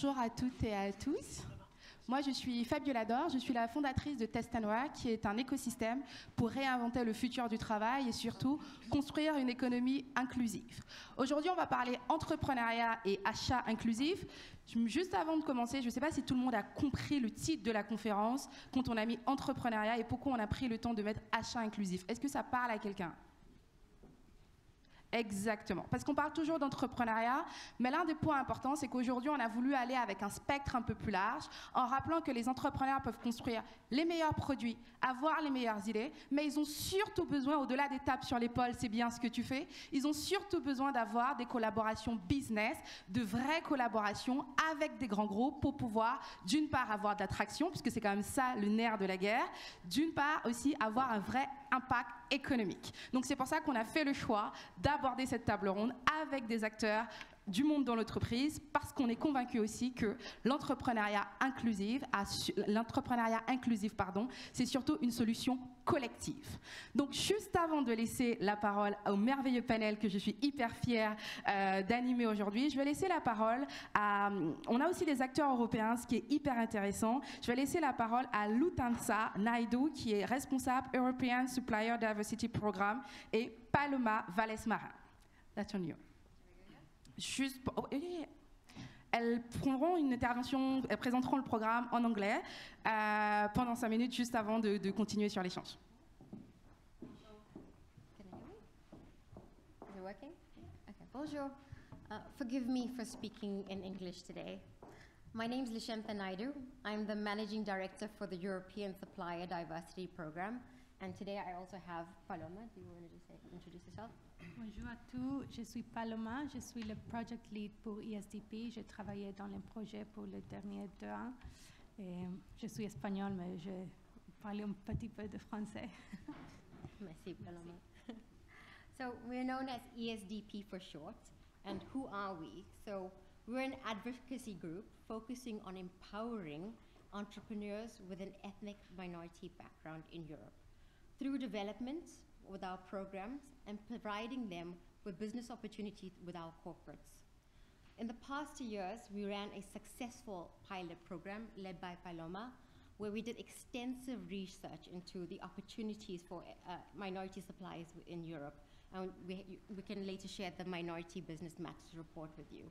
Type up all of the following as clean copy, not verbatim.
Bonjour à toutes et à tous. Moi, je suis Fabiola Dor, je suis la fondatrice de Test & Work, qui est un écosystème pour réinventer le futur du travail et surtout construire une économie inclusive. Aujourd'hui, on va parler entrepreneuriat et achat inclusif. Juste avant de commencer, je ne sais pas si tout le monde a compris le titre de la conférence quand on a mis entrepreneuriat et pourquoi on a pris le temps de mettre achat inclusif. Est-ce que ça parle à quelqu'un ? Exactement, parce qu'on parle toujours d'entrepreneuriat, mais l'un des points importants, c'est qu'aujourd'hui, on a voulu aller avec un spectre un peu plus large, en rappelant que les entrepreneurs peuvent construire les meilleurs produits, avoir les meilleures idées, mais ils ont surtout besoin, au-delà des tapes sur l'épaule, c'est bien ce que tu fais, ils ont surtout besoin d'avoir des collaborations business, de vraies collaborations avec des grands groupes pour pouvoir, d'une part, avoir de l'attraction, puisque c'est quand même ça le nerf de la guerre, d'une part aussi avoir un vrai impact économique. Donc c'est pour ça qu'on a fait le choix d'aborder cette table ronde avec des acteurs du monde dans l'entreprise, parce qu'on est convaincu aussi que l'entrepreneuriat inclusif, c'est surtout une solution collective. Donc juste avant de laisser la parole au merveilleux panel que je suis hyper fière d'animer aujourd'hui, je vais laisser la parole à... On a aussi des acteurs européens, ce qui est hyper intéressant. Je vais laisser la parole à Lutansa Naidu, qui est responsable European Supplier Diversity Program, et Paloma Valles-Marin. That's on you. Juste elles prendront une intervention, elles présenteront le programme en anglais pendant 5 minutes, juste avant de continuer sur l'échange. Can you hear me? Is it working? Okay. Bonjour. Forgive me for speaking in English today. My name is Lishantha Naidu. I'm the Managing Director for the European Supplier Diversity Program. And today I also have Paloma. Do you want to just introduce yourself? Bonjour à tous, je suis Paloma, je suis le project lead pour ESDP. J'ai travaillé dans le projet pour les derniers 2 ans. Et je suis espagnole, mais je parle un petit peu de français. Merci, Paloma. So we're known as ESDP for short. And who are we? So we're an advocacy group focusing on empowering entrepreneurs with an ethnic minority background in Europe through development with our programs and providing them with business opportunities with our corporates. In the past 2 years, we ran a successful pilot program led by Paloma, where we did extensive research into the opportunities for minority suppliers in Europe. And we can later share the Minority Business Matters report with you.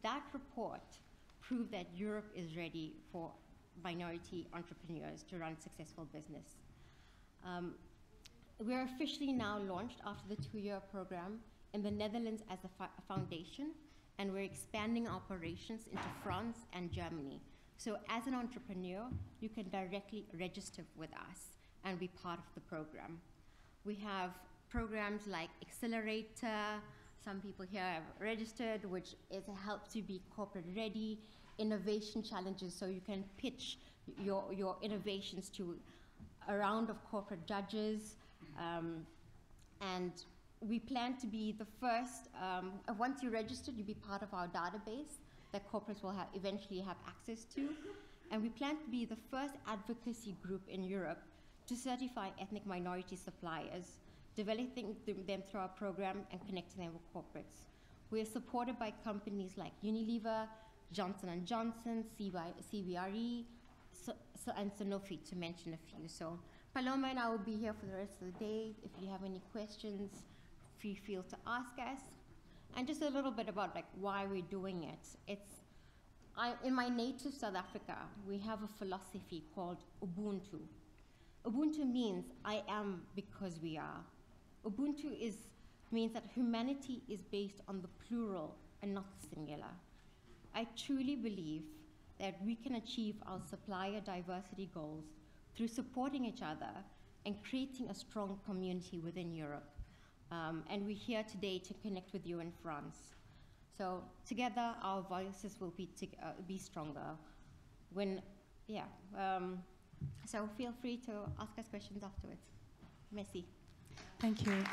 That report proved that Europe is ready for minority entrepreneurs to run successful business. We're officially now launched after the 2-year program in the Netherlands as a foundation, and we're expanding operations into France and Germany. So as an entrepreneur, you can directly register with us and be part of the program. We have programs like Accelerator, some people here have registered, which is a help to be corporate ready, innovation challenges, so you can pitch your innovations to a round of corporate judges, and we plan to be the first, once you're registered, you'll be part of our database that corporates will eventually have access to, and we plan to be the first advocacy group in Europe to certify ethnic minority suppliers, developing them through our program and connecting them with corporates. We are supported by companies like Unilever, Johnson & Johnson, CBRE, and Sanofi, to mention a few. So Paloma and I will be here for the rest of the day. If you have any questions, feel free to ask us. And just a little bit about why we're doing it. In my native South Africa, we have a philosophy called Ubuntu. Ubuntu means I am because we are. Ubuntu means that humanity is based on the plural and not the singular. I truly believe that we can achieve our supplier diversity goals through supporting each other and creating a strong community within Europe. And we're here today to connect with you in France. So together, our voices will be stronger. So feel free to ask us questions afterwards. Merci. Thank you.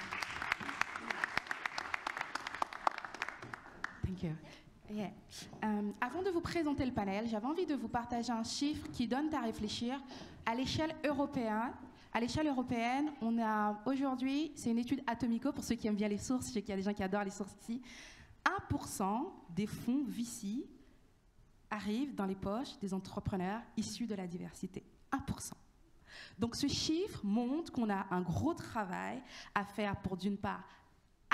Thank you. Yeah. Avant de vous présenter le panel, j'avais envie de vous partager un chiffre qui donne à réfléchir à l'échelle européenne. À l'échelle européenne, on a aujourd'hui, c'est une étude Atomico, pour ceux qui aiment bien les sources, je sais qu'il y a des gens qui adorent les sources ici, 1% des fonds VC arrive dans les poches des entrepreneurs issus de la diversité. 1%. Donc ce chiffre montre qu'on a un gros travail à faire pour, d'une part,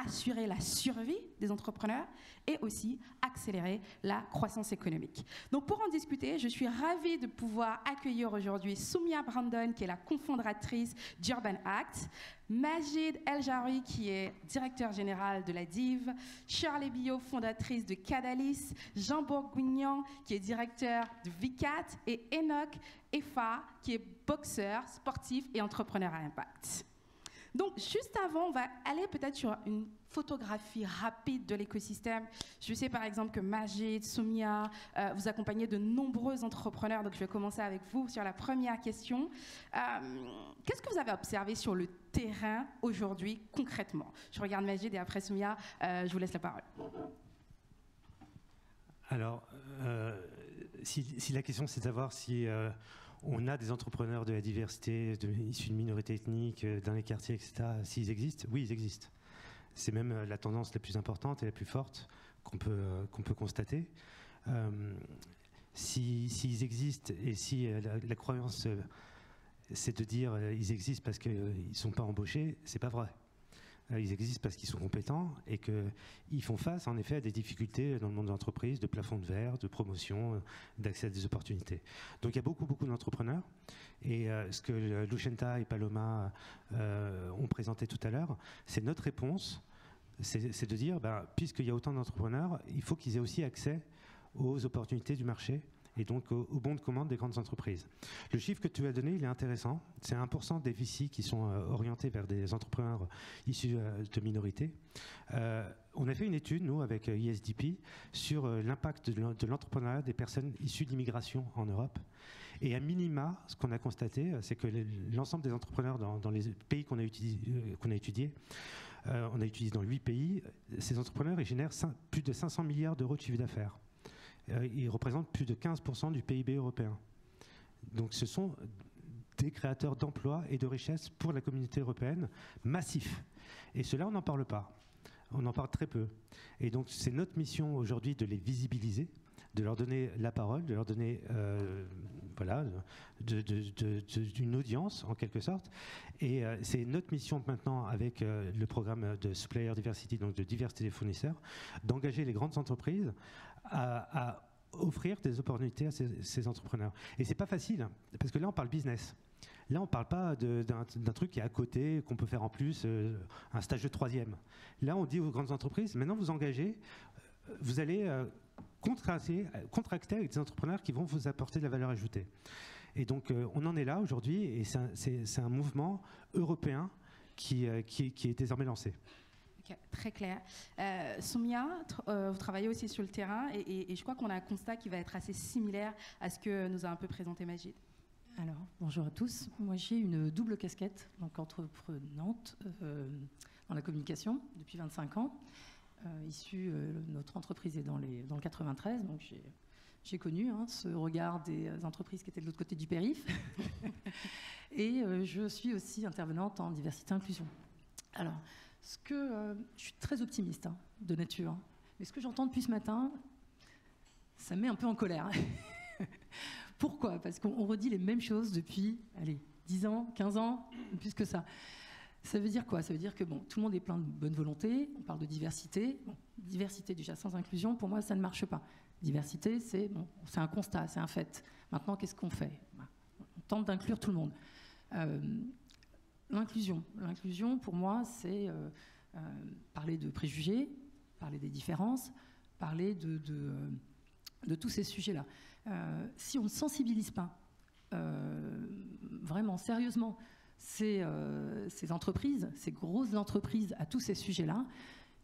assurer la survie des entrepreneurs et aussi accélérer la croissance économique. Donc pour en discuter, je suis ravie de pouvoir accueillir aujourd'hui Soumia Brandon, qui est la cofondatrice d'Urban Act, Majid El-Jaroui, qui est directeur général de la DIV, Shirley Billot, fondatrice de Cadalis, Jean Bourguignon, qui est directeur de VCAT, et Enoch Efa, qui est boxeur, sportif et entrepreneur à impact. Donc, juste avant, on va aller peut-être sur une photographie rapide de l'écosystème. Je sais par exemple que Majid, Soumia, vous accompagnez de nombreux entrepreneurs. Donc, je vais commencer avec vous sur la première question. Qu'est-ce que vous avez observé sur le terrain aujourd'hui, concrètement? Je regarde Majid et après Soumia, je vous laisse la parole. Alors, si la question c'est de savoir si on a des entrepreneurs de la diversité, issus de minorités ethniques, dans les quartiers, etc. S'ils existent, oui, ils existent. C'est même la tendance la plus importante et la plus forte qu'on peut constater. S'ils existent et si la croyance, c'est de dire ils existent parce qu'ils ne sont pas embauchés, c'est pas vrai. Ils existent parce qu'ils sont compétents et qu'ils font face en effet à des difficultés dans le monde de l'entreprise, de plafond de verre, de promotion, d'accès à des opportunités. Donc il y a beaucoup d'entrepreneurs et ce que Luchenta et Paloma ont présenté tout à l'heure, c'est notre réponse, c'est de dire puisqu'il y a autant d'entrepreneurs, il faut qu'ils aient aussi accès aux opportunités du marché et donc aux bons de commande des grandes entreprises. Le chiffre que tu as donné, il est intéressant. C'est 1% des VC qui sont orientés vers des entrepreneurs issus de minorités. On a fait une étude, nous, avec ISDP, sur l'impact de l'entrepreneuriat des personnes issues d'immigration en Europe. Et à minima, ce qu'on a constaté, c'est que l'ensemble des entrepreneurs dans les pays qu'on a étudiés, on a étudié dans 8 pays, ces entrepreneurs ils génèrent plus de 500 milliards d'euros de chiffre d'affaires. Ils représentent plus de 15% du PIB européen. Donc ce sont des créateurs d'emplois et de richesses pour la communauté européenne massifs. Et cela, on n'en parle pas. On en parle très peu. Et donc c'est notre mission aujourd'hui de les visibiliser, de leur donner la parole, de leur donner une audience en quelque sorte. Et c'est notre mission maintenant avec le programme de Supplier Diversity, donc de diversité des fournisseurs, d'engager les grandes entreprises à offrir des opportunités à ces entrepreneurs. Et c'est pas facile, parce que là on parle business. Là on parle pas d'un truc qui est à côté, qu'on peut faire en plus, un stage de 3e. Là on dit aux grandes entreprises, maintenant vous engagez, vous allez contracter avec des entrepreneurs qui vont vous apporter de la valeur ajoutée. Et donc on en est là aujourd'hui, et c'est un mouvement européen qui est désormais lancé. Très clair. Soumia, vous travaillez aussi sur le terrain et je crois qu'on a un constat qui va être assez similaire à ce que nous a un peu présenté Majid. Alors, bonjour à tous. Moi, j'ai une double casquette, donc entreprenante dans la communication depuis 25 ans. Notre entreprise est dans le 93, donc j'ai connu ce regard des entreprises qui étaient de l'autre côté du périph'. Et je suis aussi intervenante en diversité et inclusion. Alors, je suis très optimiste de nature, mais ce que j'entends depuis ce matin, ça me met un peu en colère. Pourquoi? Parce qu'on redit les mêmes choses depuis 10 ans, 15 ans, plus que ça. Ça veut dire quoi? Ça veut dire que tout le monde est plein de bonne volonté, on parle de diversité. Diversité déjà sans inclusion, pour moi ça ne marche pas. Diversité, c'est un constat, c'est un fait. Maintenant, qu'est-ce qu'on fait? On tente d'inclure tout le monde. L'inclusion, pour moi, c'est parler de préjugés, parler des différences, parler de tous ces sujets-là. Si on ne sensibilise pas vraiment, sérieusement, ces entreprises, ces grosses entreprises à tous ces sujets-là,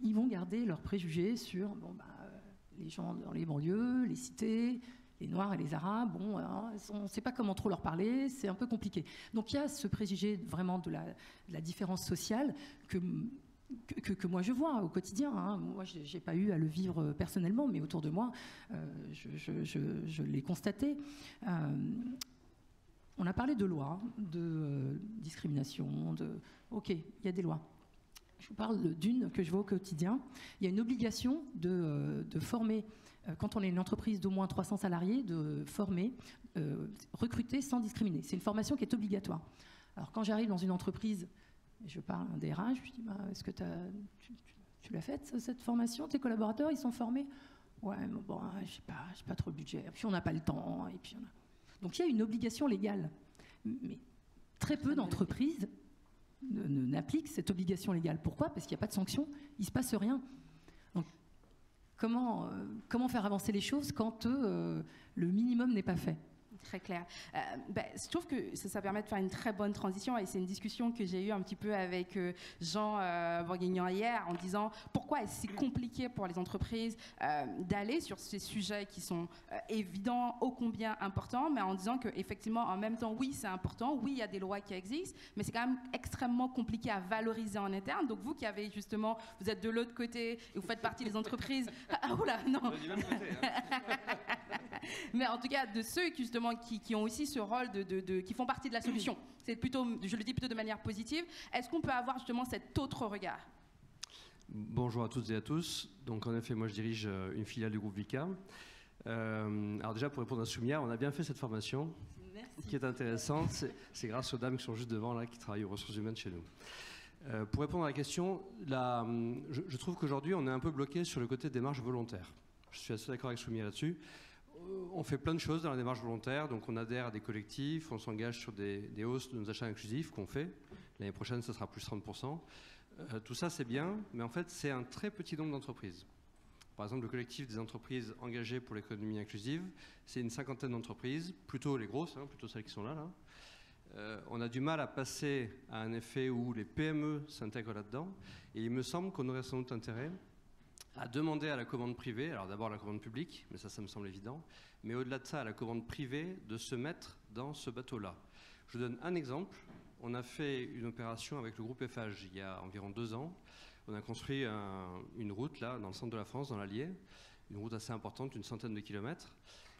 ils vont garder leurs préjugés sur les gens dans les banlieues, les cités, les Noirs et les Arabes. On ne sait pas comment trop leur parler, c'est un peu compliqué. Donc il y a ce préjugé vraiment de la différence sociale que moi je vois au quotidien. Moi, je n'ai pas eu à le vivre personnellement, mais autour de moi, je l'ai constaté. On a parlé de lois, de discrimination, OK, il y a des lois. je vous parle d'une que je vois au quotidien. Il y a une obligation de former, quand on est une entreprise d'au moins 300 salariés, de former, recruter sans discriminer. C'est une formation qui est obligatoire. Alors quand j'arrive dans une entreprise, je parle à un DRH, je lui dis est-ce que tu l'as faite cette formation? Tes collaborateurs, ils sont formés? Ouais, mais bon, j'ai pas trop le budget. Et puis on n'a pas le temps. Et puis donc il y a une obligation légale. Mais très peu d'entreprises n'appliquent cette obligation légale. Pourquoi? Parce qu'il n'y a pas de sanction, il ne se passe rien. Donc comment faire avancer les choses quand le minimum n'est pas fait? Très clair. Je trouve que ça permet de faire une très bonne transition et c'est une discussion que j'ai eue un petit peu avec Jean Bourguignon hier en disant pourquoi est-ce si compliqué pour les entreprises d'aller sur ces sujets qui sont évidents, ô combien importants, mais en disant qu'effectivement, en même temps, oui, c'est important, oui, il y a des lois qui existent, mais c'est quand même extrêmement compliqué à valoriser en interne. Donc vous qui avez justement, vous êtes de l'autre côté et vous faites partie des entreprises... Ah oula, non. Du même côté, hein. Mais en tout cas, de ceux justement qui ont aussi ce rôle qui font partie de la solution. C'est plutôt, je le dis plutôt de manière positive. Est-ce qu'on peut avoir justement cet autre regard? Bonjour à toutes et à tous. Donc en effet, moi je dirige une filiale du groupe Vicat. Alors déjà pour répondre à Soumia, on a bien fait cette formation. Merci. Qui est intéressante. C'est grâce aux dames qui sont juste devant là, qui travaillent aux ressources humaines chez nous. Pour répondre à la question, je trouve qu'aujourd'hui on est un peu bloqué sur le côté démarche volontaire. Je suis assez d'accord avec Soumia là-dessus. On fait plein de choses dans la démarche volontaire, donc on adhère à des collectifs, on s'engage sur des hausses de nos achats inclusifs qu'on fait. L'année prochaine, ça sera plus 30%. Tout ça, c'est bien, mais en fait, c'est un très petit nombre d'entreprises. Par exemple, le collectif des entreprises engagées pour l'économie inclusive, c'est une 50aine d'entreprises, plutôt les grosses, plutôt celles qui sont là. On a du mal à passer à un effet où les PME s'intègrent là-dedans, et il me semble qu'on aurait sans doute intérêt à demander à la commande privée, alors d'abord la commande publique, mais ça me semble évident, mais au-delà de ça, à la commande privée, de se mettre dans ce bateau-là. Je vous donne un exemple. On a fait une opération avec le groupe FH il y a environ 2 ans. On a construit une route là, dans le centre de la France, dans l'Allier, une route assez importante, une centaine de kilomètres.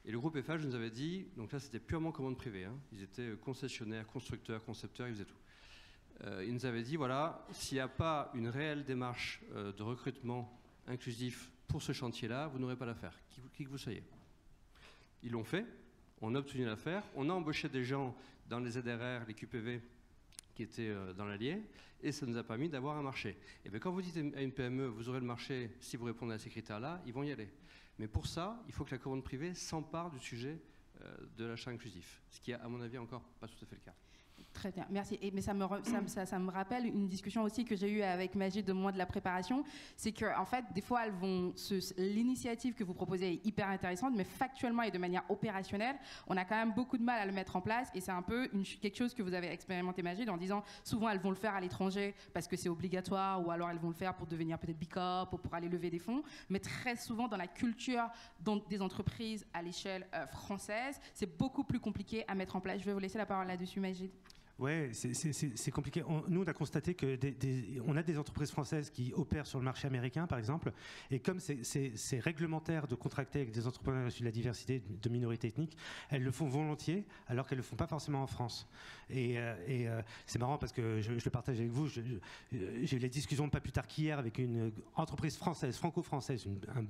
Et le groupe FH nous avait dit, donc là c'était purement commande privée, ils étaient concessionnaires, constructeurs, concepteurs, ils faisaient tout. Ils nous avaient dit, voilà, s'il n'y a pas une réelle démarche de recrutement inclusif pour ce chantier-là, vous n'aurez pas l'affaire, qui que vous soyez. Ils l'ont fait, on a obtenu l'affaire, on a embauché des gens dans les ZRR, les QPV qui étaient dans l'Allier, et ça nous a permis d'avoir un marché. Et bien quand vous dites à une PME, vous aurez le marché si vous répondez à ces critères-là, ils vont y aller. Mais pour ça, il faut que la commande privée s'empare du sujet de l'achat inclusif, ce qui est à mon avis encore pas tout à fait le cas. Très bien, merci. Mais ça me rappelle une discussion aussi que j'ai eue avec Magid au moment de la préparation. C'est qu'en fait, des fois, l'initiative que vous proposez est hyper intéressante, mais factuellement et de manière opérationnelle, on a quand même beaucoup de mal à le mettre en place. Et c'est un peu quelque chose que vous avez expérimenté, Magid, en disant souvent elles vont le faire à l'étranger parce que c'est obligatoire, ou alors elles vont le faire pour devenir peut-être Bicop ou pour aller lever des fonds. Mais très souvent, dans la culture des entreprises à l'échelle française, c'est beaucoup plus compliqué à mettre en place. Je vais vous laisser la parole là-dessus, Magid. Ouais, c'est compliqué. Nous, on a constaté que on a des entreprises françaises qui opèrent sur le marché américain, par exemple, et comme c'est réglementaire de contracter avec des entrepreneurs issus de la diversité de minorités ethniques, elles le font volontiers, alors qu'elles le font pas forcément en France. Et c'est marrant parce que je le partage avec vous. J'ai eu la discussion pas plus tard qu'hier avec une entreprise française, franco-française, un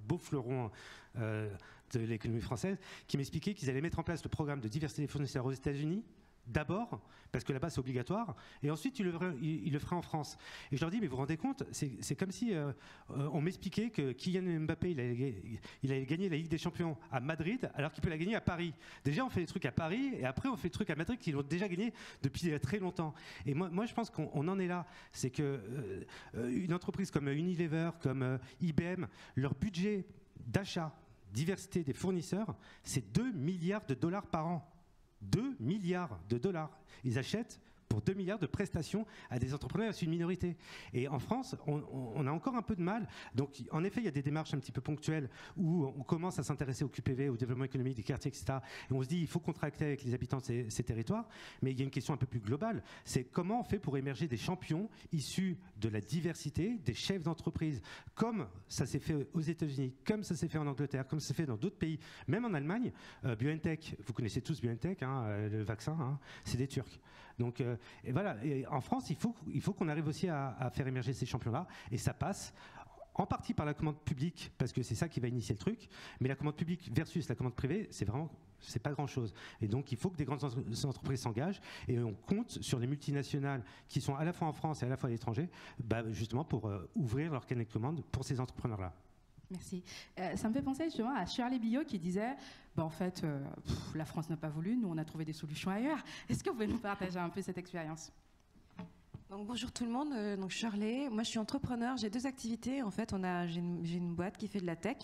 beau fleuron de l'économie française, qui m'expliquait qu'ils allaient mettre en place le programme de diversité des fournisseurs aux États-Unis. D'abord, parce que là-bas c'est obligatoire, et ensuite il le ferait en France. Et je leur dis, mais vous vous rendez compte, c'est comme si on m'expliquait que Kylian Mbappé, il allait gagner la Ligue des Champions à Madrid, alors qu'il peut la gagner à Paris. Déjà, on fait des trucs à Paris, et après on fait des trucs à Madrid qu'ils ont déjà gagné depuis très longtemps. Et moi je pense qu'on en est là. C'est que une entreprise comme Unilever, comme IBM, leur budget d'achat, diversité des fournisseurs, c'est 2 milliards de dollars par an. 2 milliards de dollars. Ils achètent pour 2 milliards de prestations à des entrepreneurs issus de minorités. Et en France, on a encore un peu de mal. Donc, en effet, il y a des démarches un petit peu ponctuelles où on commence à s'intéresser au QPV, au développement économique des quartiers, etc. Et on se dit, il faut contracter avec les habitants de ces territoires. Mais il y a une question un peu plus globale. C'est comment on fait pour émerger des champions issus de la diversité, des chefs d'entreprise, comme ça s'est fait aux États-Unis, comme ça s'est fait en Angleterre, comme ça s'est fait dans d'autres pays, même en Allemagne. BioNTech, vous connaissez tous BioNTech, le vaccin, c'est des Turcs. Donc et voilà, et en France, il faut qu'on arrive aussi à faire émerger ces champions-là, et ça passe en partie par la commande publique, parce que c'est ça qui va initier le truc, mais la commande publique versus la commande privée, c'est pas grand-chose. Et donc, il faut que des grandes entreprises s'engagent, et on compte sur les multinationales qui sont à la fois en France et à la fois à l'étranger, justement pour ouvrir leur carnet de commandes pour ces entrepreneurs-là. Merci. Ça me fait penser justement à Shirley Billot qui disait en fait, la France n'a pas voulu, nous on a trouvé des solutions ailleurs. Est-ce que vous pouvez nous partager un peu cette expérience ? Donc, bonjour tout le monde, donc Shirley, moi je suis entrepreneur, j'ai 2 activités. En fait, j'ai une boîte qui fait de la tech,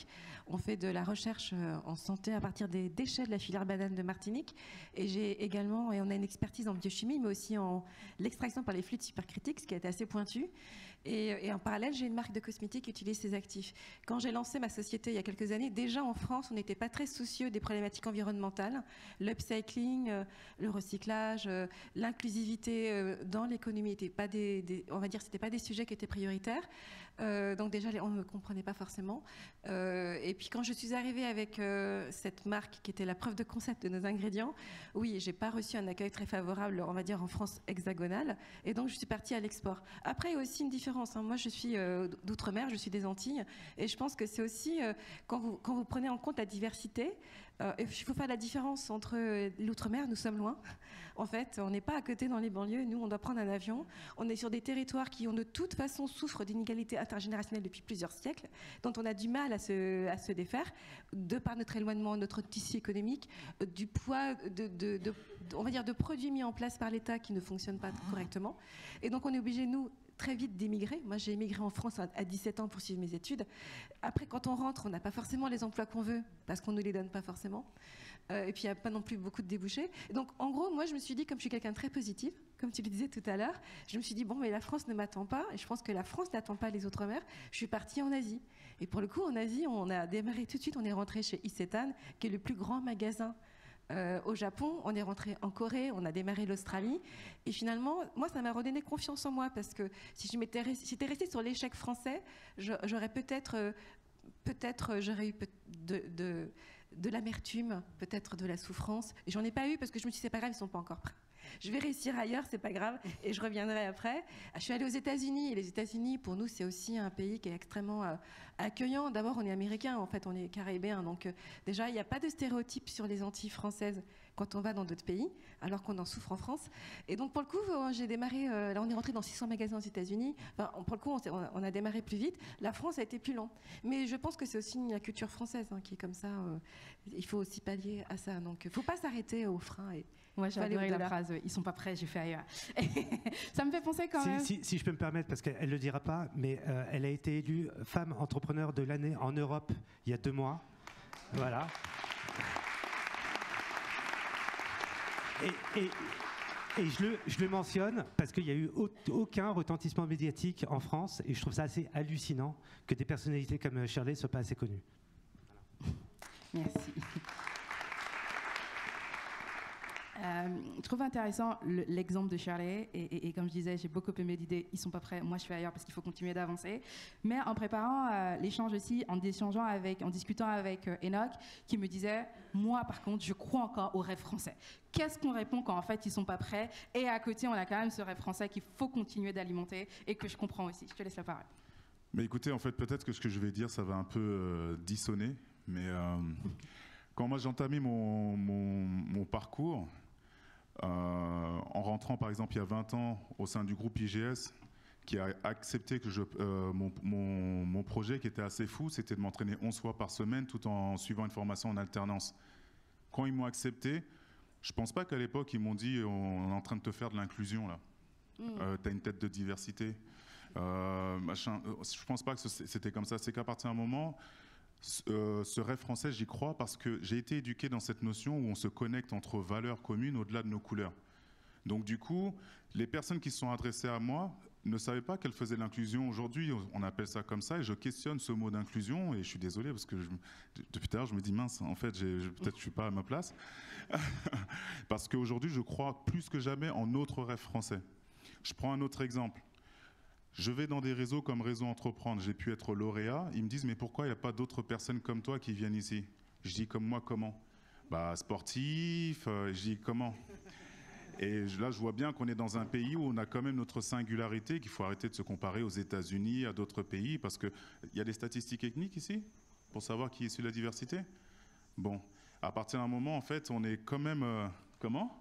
on fait de la recherche en santé à partir des déchets de la filière banane de Martinique, et on a une expertise en biochimie, mais aussi en l'extraction par les fluides supercritiques, ce qui est assez pointu. Et en parallèle, j'ai une marque de cosmétiques qui utilise ces actifs. Quand j'ai lancé ma société il y a quelques années, déjà en France, on n'était pas très soucieux des problématiques environnementales, l'upcycling, le recyclage, l'inclusivité dans l'économie n'était pas on va dire, c'était pas des sujets qui étaient prioritaires. Donc déjà, on ne me comprenait pas forcément. Et puis quand je suis arrivée avec cette marque qui était la preuve de concept de nos ingrédients, oui, j'ai pas reçu un accueil très favorable, on va dire en France hexagonale. Et donc je suis partie à l'export. Après, il y a aussi une différence. Moi, je suis d'outre-mer, je suis des Antilles, et je pense que c'est aussi quand vous prenez en compte la diversité. Il faut faire la différence entre l'outre-mer, nous sommes loin. En fait, on n'est pas à côté dans les banlieues. Nous, on doit prendre un avion. On est sur des territoires qui, de toute façon, souffrent d'inégalités intergénérationnelles depuis plusieurs siècles, dont on a du mal à se défaire, de par notre éloignement, notre tissu économique, du poids on va dire, de produits mis en place par l'État qui ne fonctionnent pas correctement. Et donc, on est obligé, nous, très vite d'émigrer. Moi, j'ai émigré en France à 17 ans pour suivre mes études. Après, quand on rentre, on n'a pas forcément les emplois qu'on veut, parce qu'on ne les donne pas forcément. Et puis, il n'y a pas non plus beaucoup de débouchés. Donc, en gros, moi, je me suis dit, comme je suis quelqu'un de très positif, comme tu le disais tout à l'heure, je me suis dit, bon, mais la France ne m'attend pas, et je pense que la France n'attend pas les autres mers. Je suis partie en Asie. Et pour le coup, en Asie, on a démarré tout de suite, on est rentré chez Isetan, qui est le plus grand magasin au Japon, on est rentré en Corée, on a démarré l'Australie, et finalement, moi, ça m'a redonné confiance en moi, parce que si j'étais restée sur l'échec français, j'aurais peut-être j'aurais eu de l'amertume, peut-être de la souffrance, et j'en ai pas eu parce que je me suis dit, c'est pas grave, ils sont pas encore prêts. Je vais réussir ailleurs, c'est pas grave, et je reviendrai après. Je suis allée aux États-Unis, et les États-Unis, pour nous, c'est aussi un pays qui est extrêmement accueillant. D'abord, on est américain, en fait, on est caribéen, donc déjà, il n'y a pas de stéréotypes sur les Antilles françaises quand on va dans d'autres pays, alors qu'on en souffre en France. Et donc, pour le coup, j'ai démarré, là, on est rentré dans 600 magasins aux États-Unis. Enfin, pour le coup, on a démarré plus vite. La France a été plus lent. Mais je pense que c'est aussi la culture française qui est comme ça. Il faut aussi pallier à ça. Donc, il ne faut pas s'arrêter aux freins. Et moi, j'ai adoré la phrase « ils sont pas prêts, j'ai fait ailleurs ». Ça me fait penser quand même… Si je peux me permettre, parce qu'elle ne le dira pas, mais elle a été élue femme entrepreneur de l'année en Europe il y a 2 mois. Voilà. Et je le mentionne parce qu'il n'y a eu aucun retentissement médiatique en France, et je trouve ça assez hallucinant que des personnalités comme Shirley ne soient pas assez connues. Voilà. Merci. Je trouve intéressant l'exemple de Shirley, et comme je disais, j'ai beaucoup aimé l'idée, ils sont pas prêts, moi je suis ailleurs parce qu'il faut continuer d'avancer. Mais en préparant l'échange aussi, en discutant avec Enoch, qui me disait, moi par contre, je crois encore au rêve français. Qu'est-ce qu'on répond quand en fait ils sont pas prêts? Et à côté, on a quand même ce rêve français qu'il faut continuer d'alimenter et que je comprends aussi. Je te laisse la parole. Mais écoutez, en fait, peut-être que ce que je vais dire, ça va un peu dissonner, mais quand moi j'ai entamé mon parcours, en rentrant par exemple il y a 20 ans au sein du groupe IGS, qui a accepté que mon projet qui était assez fou, c'était de m'entraîner 11 fois par semaine tout en suivant une formation en alternance. Quand ils m'ont accepté, je pense pas qu'à l'époque ils m'ont dit on est en train de te faire de l'inclusion là, t'as une tête de diversité, machin. Je pense pas que c'était comme ça. C'est qu'à partir d'un moment, ce rêve français, j'y crois parce que j'ai été éduqué dans cette notion où on se connecte entre valeurs communes au-delà de nos couleurs. Donc du coup, les personnes qui se sont adressées à moi ne savaient pas qu'elles faisaient l'inclusion. Aujourd'hui, on appelle ça comme ça, et je questionne ce mot d'inclusion, et je suis désolé parce que depuis tout à l'heure, je me dis mince, en fait, peut-être je suis pas à ma place. Parce qu'aujourd'hui, je crois plus que jamais en notre rêve français. Je prends un autre exemple. Je vais dans des réseaux comme Réseau Entreprendre, j'ai pu être lauréat. Ils me disent, mais pourquoi il n'y a pas d'autres personnes comme toi qui viennent ici? Je dis, comme moi, comment? Bah, sportif, je dis, comment? Et là, je vois bien qu'on est dans un pays où on a quand même notre singularité, qu'il faut arrêter de se comparer aux États-Unis, à d'autres pays, parce qu'il y a des statistiques ethniques ici, pour savoir qui est issu de la diversité. Bon, à partir d'un moment, en fait, on est quand même... comment ?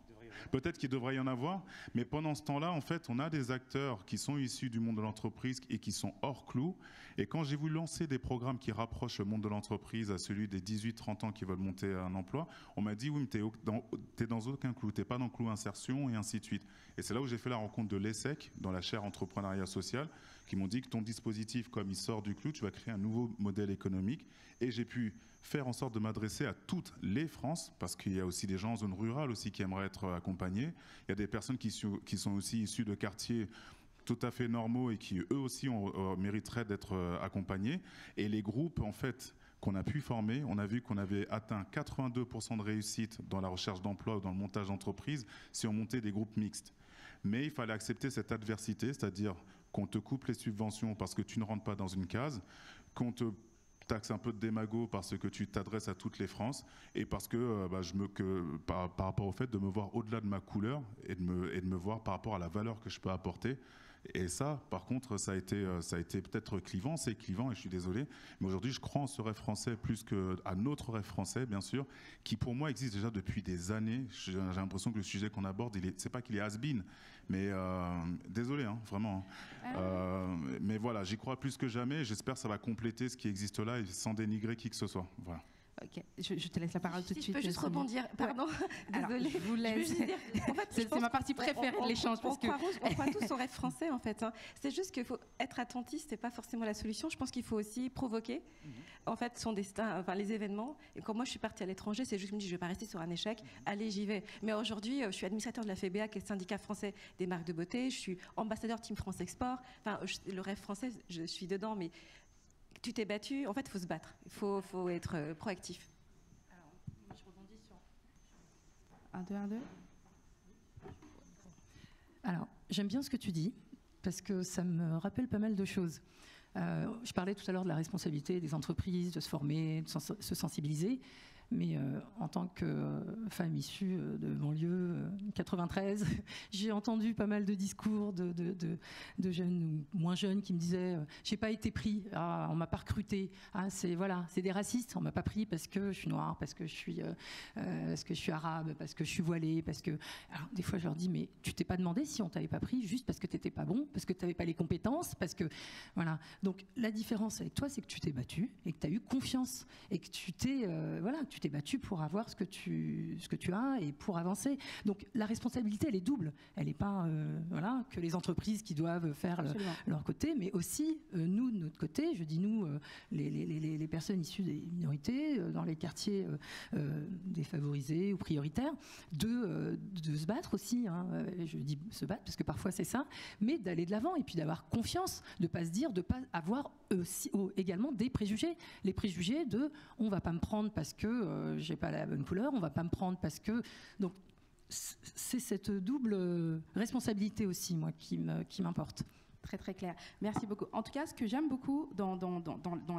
Peut-être qu'il devrait y en avoir, mais pendant ce temps-là, en fait, on a des acteurs qui sont issus du monde de l'entreprise et qui sont hors clou. Et quand j'ai voulu lancer des programmes qui rapprochent le monde de l'entreprise à celui des 18-30 ans qui veulent monter un emploi, on m'a dit, oui, mais t'es dans aucun clou, t'es pas dans le clou insertion et ainsi de suite. Et c'est là où j'ai fait la rencontre de l'ESSEC, dans la chaire entrepreneuriat social, qui m'ont dit que ton dispositif, comme il sort du clou, tu vas créer un nouveau modèle économique. Et j'ai pu faire en sorte de m'adresser à toutes les France, parce qu'il y a aussi des gens en zone rurale aussi qui aimeraient être accompagnés. Il y a des personnes qui sont aussi issues de quartiers tout à fait normaux et qui eux aussi mériteraient d'être accompagnés. Et les groupes, en fait, qu'on a pu former, on a vu qu'on avait atteint 82% de réussite dans la recherche d'emploi ou dans le montage d'entreprise si on montait des groupes mixtes. Mais il fallait accepter cette adversité, c'est-à-dire qu'on te coupe les subventions parce que tu ne rentres pas dans une case, qu'on te taxe un peu de démago parce que tu t'adresses à toutes les France et parce que, par rapport au fait de me voir au-delà de ma couleur et de me voir par rapport à la valeur que je peux apporter. Et ça, par contre, ça a été peut-être clivant, c'est clivant et je suis désolé. Mais aujourd'hui, je crois en ce rêve français plus qu'à notre rêve français, bien sûr, qui pour moi existe déjà depuis des années. J'ai l'impression que le sujet qu'on aborde, c'est pas qu'il est has-been, mais désolé, hein, vraiment. Mais voilà, j'y crois plus que jamais. J'espère que ça va compléter ce qui existe là et sans dénigrer qui que ce soit. Voilà. Ok, je te laisse la parole tout de suite. Je peux juste rebondir, pardon, désolée. Je vous laisse. En fait, c'est ma partie préférée de l'échange. On croit tous au rêve français, en fait. Hein. C'est juste qu'il faut être attentiste, c'est pas forcément la solution. Je pense qu'il faut aussi provoquer, en fait, son destin, enfin les événements. Et quand moi je suis partie à l'étranger, c'est juste que je me dis, je vais pas rester sur un échec. Allez, j'y vais. Mais aujourd'hui, je suis administrateur de la FEBA, qui est le syndicat français des marques de beauté. Je suis ambassadeur Team France Export. Enfin, le rêve français, je suis dedans, mais tu t'es battu, en fait, il faut se battre. Il faut être proactif. Alors, moi, je rebondis sur... 1, 2, 1, 2. Alors, j'aime bien ce que tu dis, parce que ça me rappelle pas mal de choses. Je parlais tout à l'heure de la responsabilité des entreprises, de se former, de se sensibiliser. Mais en tant que femme issue de banlieue 93, j'ai entendu pas mal de discours de jeunes ou moins jeunes qui me disaient j'ai pas été pris, on m'a pas recruté, c'est des racistes, on m'a pas pris parce que je suis noire, parce que je suis arabe, parce que je suis voilée, parce que... Alors, des fois je leur dis mais tu t'es pas demandé si on t'avait pas pris juste parce que t'étais pas bon, parce que t'avais pas les compétences, parce que voilà. Donc la différence avec toi, c'est que tu t'es battu et que tu as eu confiance et que tu t'es tu t'es battu pour avoir ce que tu as et pour avancer. Donc la responsabilité, elle est double. Elle n'est pas que les entreprises qui doivent faire leur côté, mais aussi nous, de notre côté, je dis nous, les personnes issues des minorités, dans les quartiers défavorisés ou prioritaires, de se battre aussi. Hein. Je dis se battre parce que parfois c'est ça, mais d'aller de l'avant et puis d'avoir confiance, de ne pas se dire, de ne pas avoir également des préjugés. Les préjugés de on ne va pas me prendre parce que j'ai pas la bonne couleur, on va pas me prendre parce que... Donc, c'est cette double responsabilité aussi, moi, qui m'importe. Très très clair. Merci beaucoup. En tout cas, ce que j'aime beaucoup dans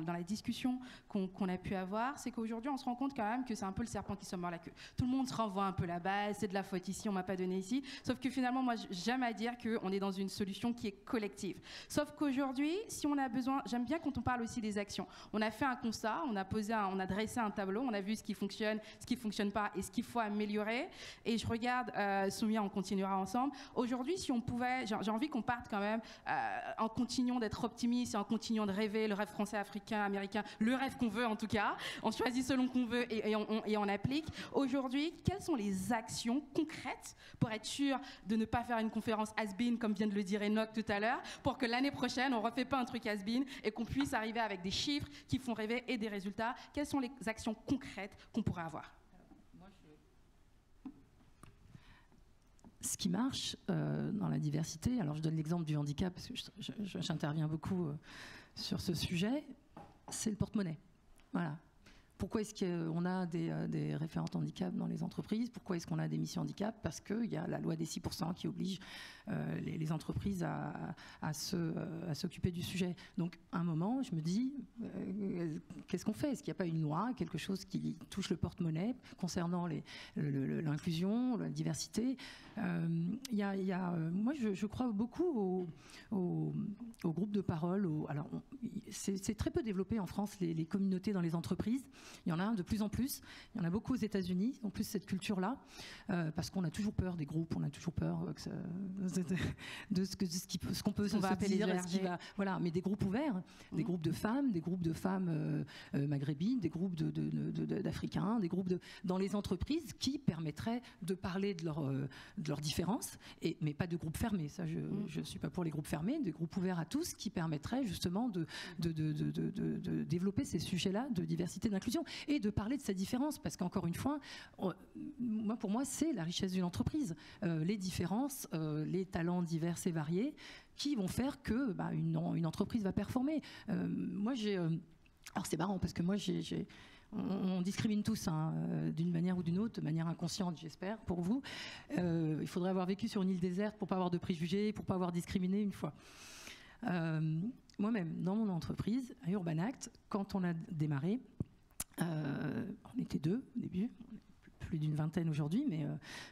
la discussion qu'on a pu avoir, c'est qu'aujourd'hui, on se rend compte quand même que c'est un peu le serpent qui se mord la queue. Tout le monde se renvoie un peu la balle, c'est de la faute ici, on m'a pas donné ici. Sauf que finalement, moi, j'aime à dire qu'on est dans une solution qui est collective. Sauf qu'aujourd'hui, si on a besoin, j'aime bien quand on parle aussi des actions. On a fait un constat, on a dressé un tableau, on a vu ce qui fonctionne pas et ce qu'il faut améliorer. Et je regarde, Soumia, on continuera ensemble. Aujourd'hui, si on pouvait, j'ai envie qu'on parte quand même en continuant d'être optimiste et en continuant de rêver le rêve français, africain, américain, le rêve qu'on veut en tout cas. On choisit selon qu'on veut et on applique. Aujourd'hui, quelles sont les actions concrètes pour être sûr de ne pas faire une conférence has-been, comme vient de le dire Enoch tout à l'heure, pour que l'année prochaine, on ne refait pas un truc has-been et qu'on puisse arriver avec des chiffres qui font rêver et des résultats. Quelles sont les actions concrètes qu'on pourrait avoir ? Ce qui marche dans la diversité, alors je donne l'exemple du handicap parce que j'interviens beaucoup sur ce sujet, c'est le porte-monnaie. Voilà. Pourquoi est-ce qu'on a des référentes handicap dans les entreprises? Pourquoi est-ce qu'on a des missions handicap? Parce qu'il y a la loi des 6% qui oblige les entreprises à s'occuper du sujet. Donc, à un moment, je me dis, qu'est-ce qu'on fait? Est-ce qu'il n'y a pas une loi, quelque chose qui touche le porte-monnaie concernant l'inclusion, la diversité? Moi, je crois beaucoup au groupe de parole. Alors, c'est très peu développé en France, les communautés dans les entreprises. Il y en a de plus en plus. Il y en a beaucoup aux États-Unis, en plus cette culture-là, parce qu'on a toujours peur des groupes, on a toujours peur de ce qu'on peut se dire. Voilà, mais des groupes ouverts, des groupes de femmes maghrébines, des groupes d'Africains, des groupes dans les entreprises qui permettraient de parler de leurs différences, mais pas de groupes fermés. Ça, je ne suis pas pour les groupes fermés, des groupes ouverts à tous qui permettraient justement de développer ces sujets-là de diversité, d'inclusion et de parler de sa différence. Parce qu'encore une fois, pour moi, c'est la richesse d'une entreprise. Les différences, les talents divers et variés qui vont faire que une entreprise va performer. Alors c'est marrant parce que moi, on discrimine tous d'une manière ou d'une autre, de manière inconsciente, j'espère, pour vous. Il faudrait avoir vécu sur une île déserte pour ne pas avoir de préjugés, pour ne pas avoir discriminé une fois. Moi-même, dans mon entreprise, à Urbanact, quand on a démarré, on était 2 au début, plus d'une vingtaine aujourd'hui, mais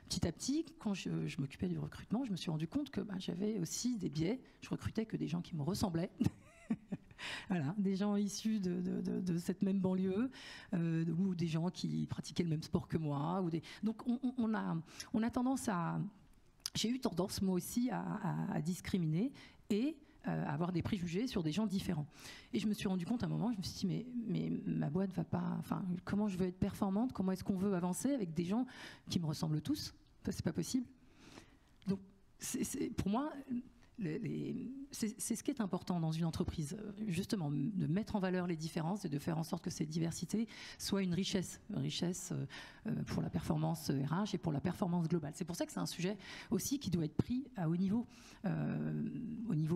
petit à petit, quand je m'occupais du recrutement, je me suis rendu compte que j'avais aussi des biais. Je recrutais que des gens qui me ressemblaient. Voilà, des gens issus de cette même banlieue, ou des gens qui pratiquaient le même sport que moi. Donc on a tendance j'ai eu tendance moi aussi à discriminer et à avoir des préjugés sur des gens différents. Et je me suis rendu compte à un moment, je me suis dit mais ma boîte va pas. Enfin, comment je veux être performante? Comment est-ce qu'on veut avancer avec des gens qui me ressemblent tous? Enfin, c'est pas possible. Donc pour moi. C'est ce qui est important dans une entreprise, justement, de mettre en valeur les différences et de faire en sorte que cette diversité soit une richesse pour la performance RH et pour la performance globale. C'est pour ça que c'est un sujet aussi qui doit être pris à haut niveau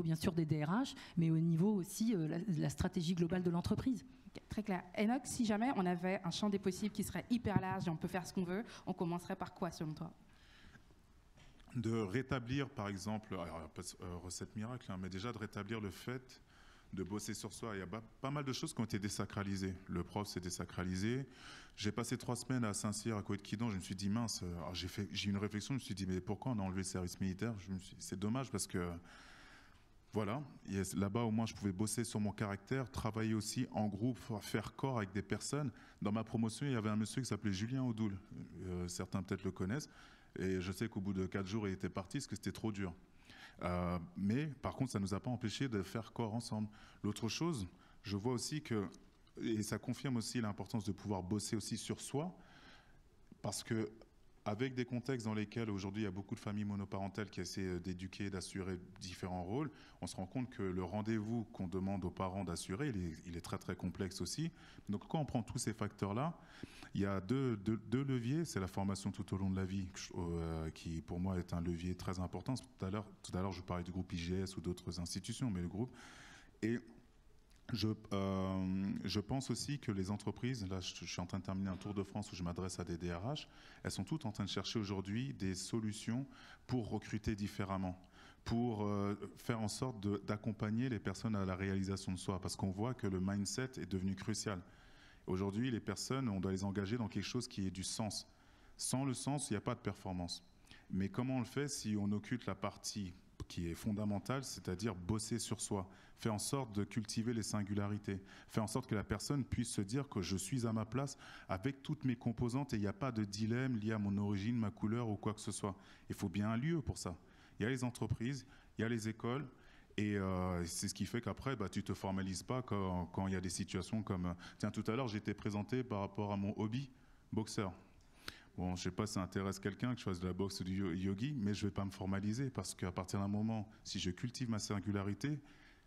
bien sûr des DRH, mais au niveau aussi de la stratégie globale de l'entreprise. Très clair. Enoch, si jamais on avait un champ des possibles qui serait hyper large et on peut faire ce qu'on veut, on commencerait par quoi selon toi? De rétablir, par exemple, alors, il n'y a pas de recette miracle, mais déjà de rétablir le fait de bosser sur soi. Il y a pas mal de choses qui ont été désacralisées. Le prof s'est désacralisé. J'ai passé 3 semaines à Saint-Cyr, à côté de Quidan. Je me suis dit, mince, j'ai eu une réflexion. Je me suis dit, mais pourquoi on a enlevé le service militaire? C'est dommage parce que, voilà, là-bas au moins je pouvais bosser sur mon caractère, travailler aussi en groupe, faire corps avec des personnes. Dans ma promotion, il y avait un monsieur qui s'appelait Julien Audoul. Certains peut-être le connaissent. Et je sais qu'au bout de 4 jours, il était parti parce que c'était trop dur. Mais par contre, ça ne nous a pas empêché de faire corps ensemble. L'autre chose, je vois aussi que, et ça confirme aussi l'importance de pouvoir bosser aussi sur soi, parce que avec des contextes dans lesquels aujourd'hui il y a beaucoup de familles monoparentales qui essaient d'éduquer, d'assurer différents rôles, on se rend compte que le rendez-vous qu'on demande aux parents d'assurer, il est très très complexe aussi. Donc quand on prend tous ces facteurs-là, il y a deux leviers. C'est la formation tout au long de la vie, qui pour moi est un levier très important. Tout à l'heure je parlais du groupe IGS ou d'autres institutions, mais le groupe. Et je pense aussi que les entreprises, là je suis en train de terminer un tour de France où je m'adresse à des DRH, elles sont toutes en train de chercher aujourd'hui des solutions pour recruter différemment, pour faire en sorte d'accompagner les personnes à la réalisation de soi, parce qu'on voit que le mindset est devenu crucial. Aujourd'hui, les personnes, on doit les engager dans quelque chose qui ait du sens. Sans le sens, il n'y a pas de performance. Mais comment on le fait si on occulte la partie qui est fondamentale, c'est-à-dire bosser sur soi, faire en sorte de cultiver les singularités, faire en sorte que la personne puisse se dire que je suis à ma place avec toutes mes composantes et il n'y a pas de dilemme lié à mon origine, ma couleur ou quoi que ce soit. Il faut bien un lieu pour ça. Il y a les entreprises, il y a les écoles, et c'est ce qui fait qu'après, tu ne te formalises pas quand il y a des situations comme... Tiens, tout à l'heure, j'ai été présenté par rapport à mon hobby, boxeur. Bon, je ne sais pas si ça intéresse quelqu'un que je fasse de la boxe ou du yogi, mais je ne vais pas me formaliser parce qu'à partir d'un moment, si je cultive ma singularité,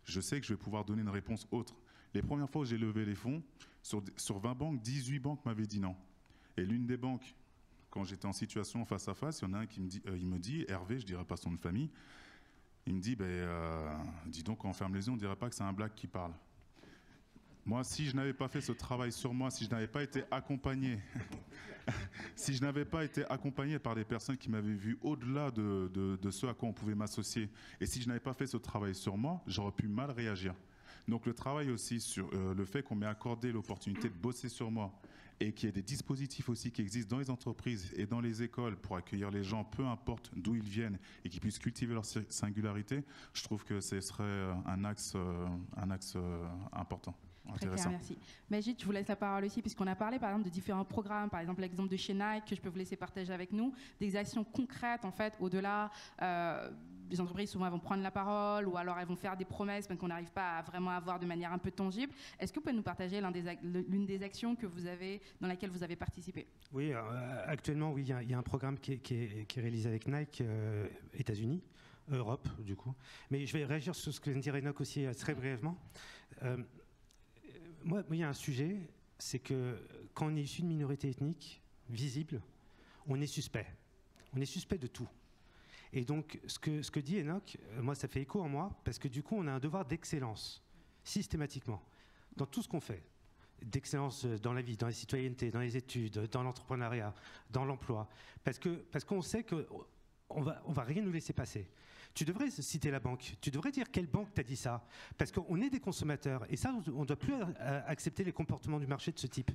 je sais que je vais pouvoir donner une réponse autre. Les premières fois où j'ai levé les fonds, sur 20 banques, 18 banques m'avaient dit non. Et l'une des banques, quand j'étais en situation face à face, il y en a un qui il me dit, Hervé, je ne dirais pas son nom de famille, il me dit, dis donc, quand on ferme les yeux, on ne dirait pas que c'est un black qui parle. Moi, si je n'avais pas fait ce travail sur moi, si je n'avais pas été accompagné, si je n'avais pas été accompagné par des personnes qui m'avaient vu au-delà de ce à quoi on pouvait m'associer, et si je n'avais pas fait ce travail sur moi, j'aurais pu mal réagir. Donc le travail aussi sur le fait qu'on m'ait accordé l'opportunité de bosser sur moi et qu'il y ait des dispositifs aussi qui existent dans les entreprises et dans les écoles pour accueillir les gens, peu importe d'où ils viennent, et qu'ils puissent cultiver leur singularité, je trouve que ce serait un axe important. Très clair, merci. Majid, je vous laisse la parole aussi, puisqu'on a parlé par exemple de différents programmes, par exemple l'exemple de chez Nike, que je peux vous laisser partager avec nous, des actions concrètes en fait, au-delà. Les entreprises souvent elles vont prendre la parole ou alors elles vont faire des promesses mais qu'on n'arrive pas à vraiment avoir de manière un peu tangible. Est-ce que vous pouvez nous partager l'une des actions que vous avez, dans laquelle vous avez participé? Oui, actuellement, oui, il y a un programme qui est réalisé avec Nike, États-Unis, Europe du coup. Mais je vais réagir sur ce que vient de dire Enoch aussi très brièvement. Moi, il y a un sujet, c'est que quand on est issu de minorité ethnique visible, on est suspect. On est suspect de tout. Et donc, ce que dit Enoch, moi, ça fait écho en moi, parce que du coup, on a un devoir d'excellence, systématiquement, dans tout ce qu'on fait. D'excellence dans la vie, dans la citoyenneté, dans les études, dans l'entrepreneuriat, dans l'emploi. Parce qu'on sait qu'on va rien nous laisser passer. Tu devrais citer la banque, tu devrais dire quelle banque t'a dit ça. Parce qu'on est des consommateurs, et ça, on ne doit plus accepter les comportements du marché de ce type.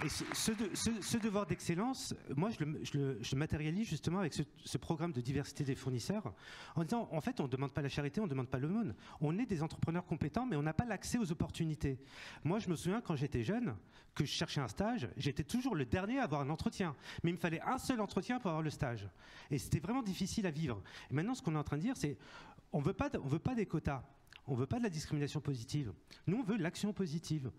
Et ce devoir d'excellence, moi, je le matérialise justement avec ce programme de diversité des fournisseurs, en disant, en fait, on ne demande pas la charité, on ne demande pas l'aumône. On est des entrepreneurs compétents, mais on n'a pas l'accès aux opportunités. Moi, je me souviens, quand j'étais jeune, que je cherchais un stage, j'étais toujours le dernier à avoir un entretien. Mais il me fallait un seul entretien pour avoir le stage. Et c'était vraiment difficile à vivre. Et maintenant, ce qu'on est en train de dire, c'est, on veut pas des quotas. On ne veut pas de la discrimination positive. Nous, on veut l'action positive.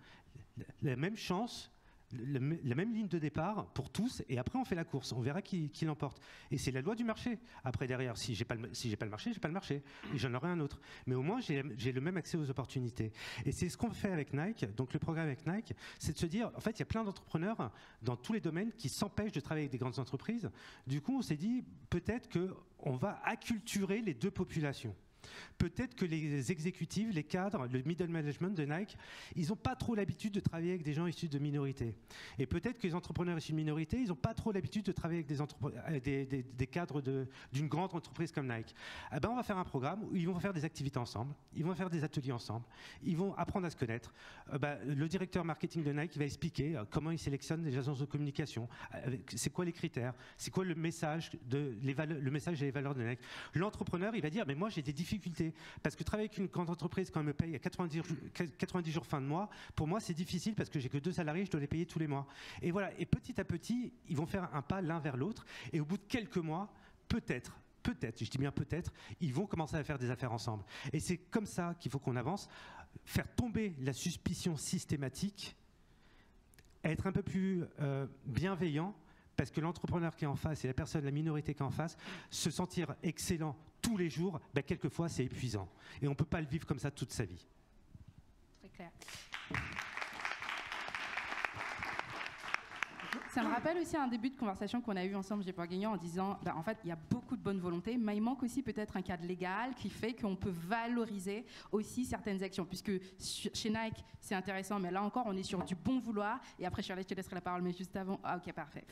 La même chance, la même ligne de départ pour tous, et après on fait la course, on verra qui l'emporte. Et c'est la loi du marché. Après derrière, si j'ai pas le marché, j'ai pas le marché, et j'en aurai un autre. Mais au moins j'ai le même accès aux opportunités. Et c'est ce qu'on fait avec Nike. Donc le programme avec Nike, c'est de se dire, en fait, il y a plein d'entrepreneurs dans tous les domaines qui s'empêchent de travailler avec des grandes entreprises. Du coup, on s'est dit peut-être que on va acculturer les deux populations. Peut-être que les exécutifs, les cadres, le middle management de Nike, ils n'ont pas trop l'habitude de travailler avec des gens issus de minorités. Et peut-être que les entrepreneurs issus de minorités, ils n'ont pas trop l'habitude de travailler avec des cadres d'une grande entreprise comme Nike. Eh ben, on va faire un programme où ils vont faire des activités ensemble, ils vont faire des ateliers ensemble, ils vont apprendre à se connaître. Le directeur marketing de Nike va expliquer comment il sélectionne les agences de communication, c'est quoi les critères, c'est quoi le message, le message et les valeurs de Nike. L'entrepreneur, il va dire, mais moi j'ai des difficultés, parce que travailler avec une grande entreprise quand elle me paye à 90 jours fin de mois, pour moi c'est difficile parce que j'ai que 2 salariés, je dois les payer tous les mois. Et voilà, et petit à petit, ils vont faire un pas l'un vers l'autre, et au bout de quelques mois, peut-être, je dis bien peut-être, ils vont commencer à faire des affaires ensemble. Et c'est comme ça qu'il faut qu'on avance, faire tomber la suspicion systématique, être un peu plus bienveillant, parce que l'entrepreneur qui est en face et la minorité qui est en face, se sentir excellent tous les jours, quelquefois c'est épuisant. Et on ne peut pas le vivre comme ça toute sa vie. Très clair. Ça me rappelle aussi un début de conversation qu'on a eu ensemble, j'ai pas gagné, en disant, en fait, il y a beaucoup de bonne volonté, mais il manque aussi peut-être un cadre légal qui fait qu'on peut valoriser aussi certaines actions. Puisque chez Nike, c'est intéressant, mais là encore, on est sur du bon vouloir. Et après, Charlotte, je te laisserai la parole, mais juste avant... Ah, ok, parfait.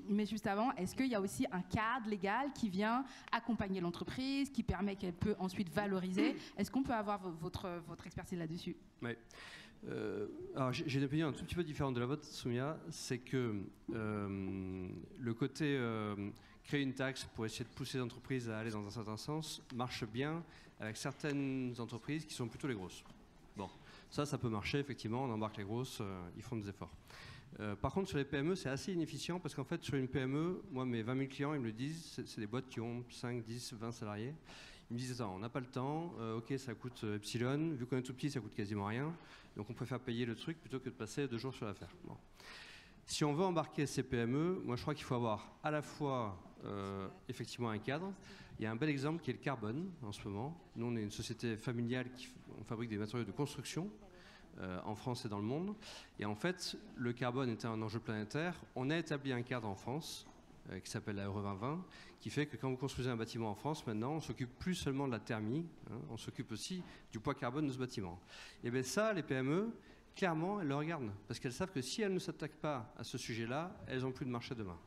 Mais juste avant, est-ce qu'il y a aussi un cadre légal qui vient accompagner l'entreprise, qui permet qu'elle peut ensuite valoriser? Est-ce qu'on peut avoir votre expertise là-dessus? Oui. Alors j'ai une opinion un tout petit peu différente de la vôtre, Soumia. C'est que le côté créer une taxe pour essayer de pousser les entreprises à aller dans un certain sens marche bien avec certaines entreprises qui sont plutôt les grosses. Bon, ça peut marcher, effectivement, on embarque les grosses, ils font des efforts. Par contre, sur les PME, c'est assez inefficient parce qu'en fait, sur une PME, moi, mes 20 000 clients, ils me le disent, c'est des boîtes qui ont 5, 10, 20 salariés. Ils me disent, attends, on n'a pas le temps, ok, ça coûte epsilon, vu qu'on est tout petit, ça coûte quasiment rien, donc on préfère payer le truc plutôt que de passer 2 jours sur l'affaire. Bon. Si on veut embarquer ces PME, moi je crois qu'il faut avoir à la fois effectivement un cadre. Il y a un bel exemple qui est le carbone en ce moment. Nous, on est une société familiale on fabrique des matériaux de construction en France et dans le monde. Et en fait, le carbone était un enjeu planétaire. On a établi un cadre en France qui s'appelle la RE 2020, qui fait que quand vous construisez un bâtiment en France, maintenant, on s'occupe plus seulement de la thermie, hein, on s'occupe aussi du poids carbone de ce bâtiment. Et bien ça, les PME, clairement, elles le regardent, parce qu'elles savent que si elles ne s'attaquent pas à ce sujet-là, elles n'ont plus de marché demain.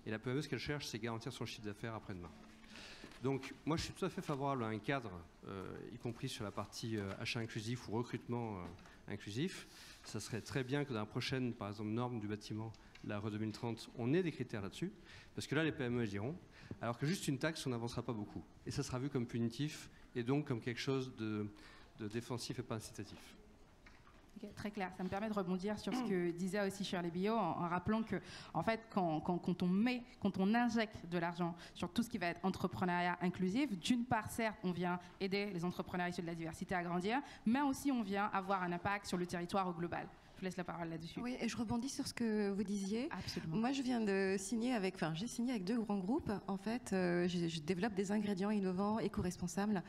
Et la PME, ce qu'elle cherche, c'est garantir son chiffre d'affaires après-demain. Donc, moi, je suis tout à fait favorable à un cadre, y compris sur la partie achat inclusif ou recrutement inclusif. Ça serait très bien que dans la prochaine, par exemple, norme du bâtiment, la RE 2030, on ait des critères là-dessus, parce que là, les PME, elles diront, alors que juste une taxe, on n'avancera pas beaucoup. Et ça sera vu comme punitif, et donc comme quelque chose de défensif et pas incitatif. Okay, très clair. Ça me permet de rebondir sur ce que disait aussi Shirley Bio en rappelant que, en fait, quand on injecte de l'argent sur tout ce qui va être entrepreneuriat inclusif, d'une part, certes, on vient aider les entrepreneurs issus de la diversité à grandir, mais aussi on vient avoir un impact sur le territoire au global. Je vous laisse la parole là-dessus. Oui, et je rebondis sur ce que vous disiez. Absolument. Moi, je viens de signer j'ai signé avec 2 grands groupes. En fait, je développe des ingrédients innovants, éco-responsables,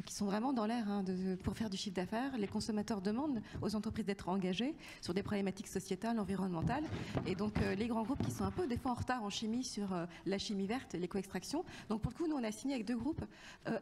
qui sont vraiment dans l'air pour faire du chiffre d'affaires. Les consommateurs demandent aux entreprises d'être engagées sur des problématiques sociétales, environnementales. Et donc, les grands groupes qui sont un peu des fois en retard en chimie sur la chimie verte, l'éco-extraction. Donc, pour le coup, nous, on a signé avec 2 groupes.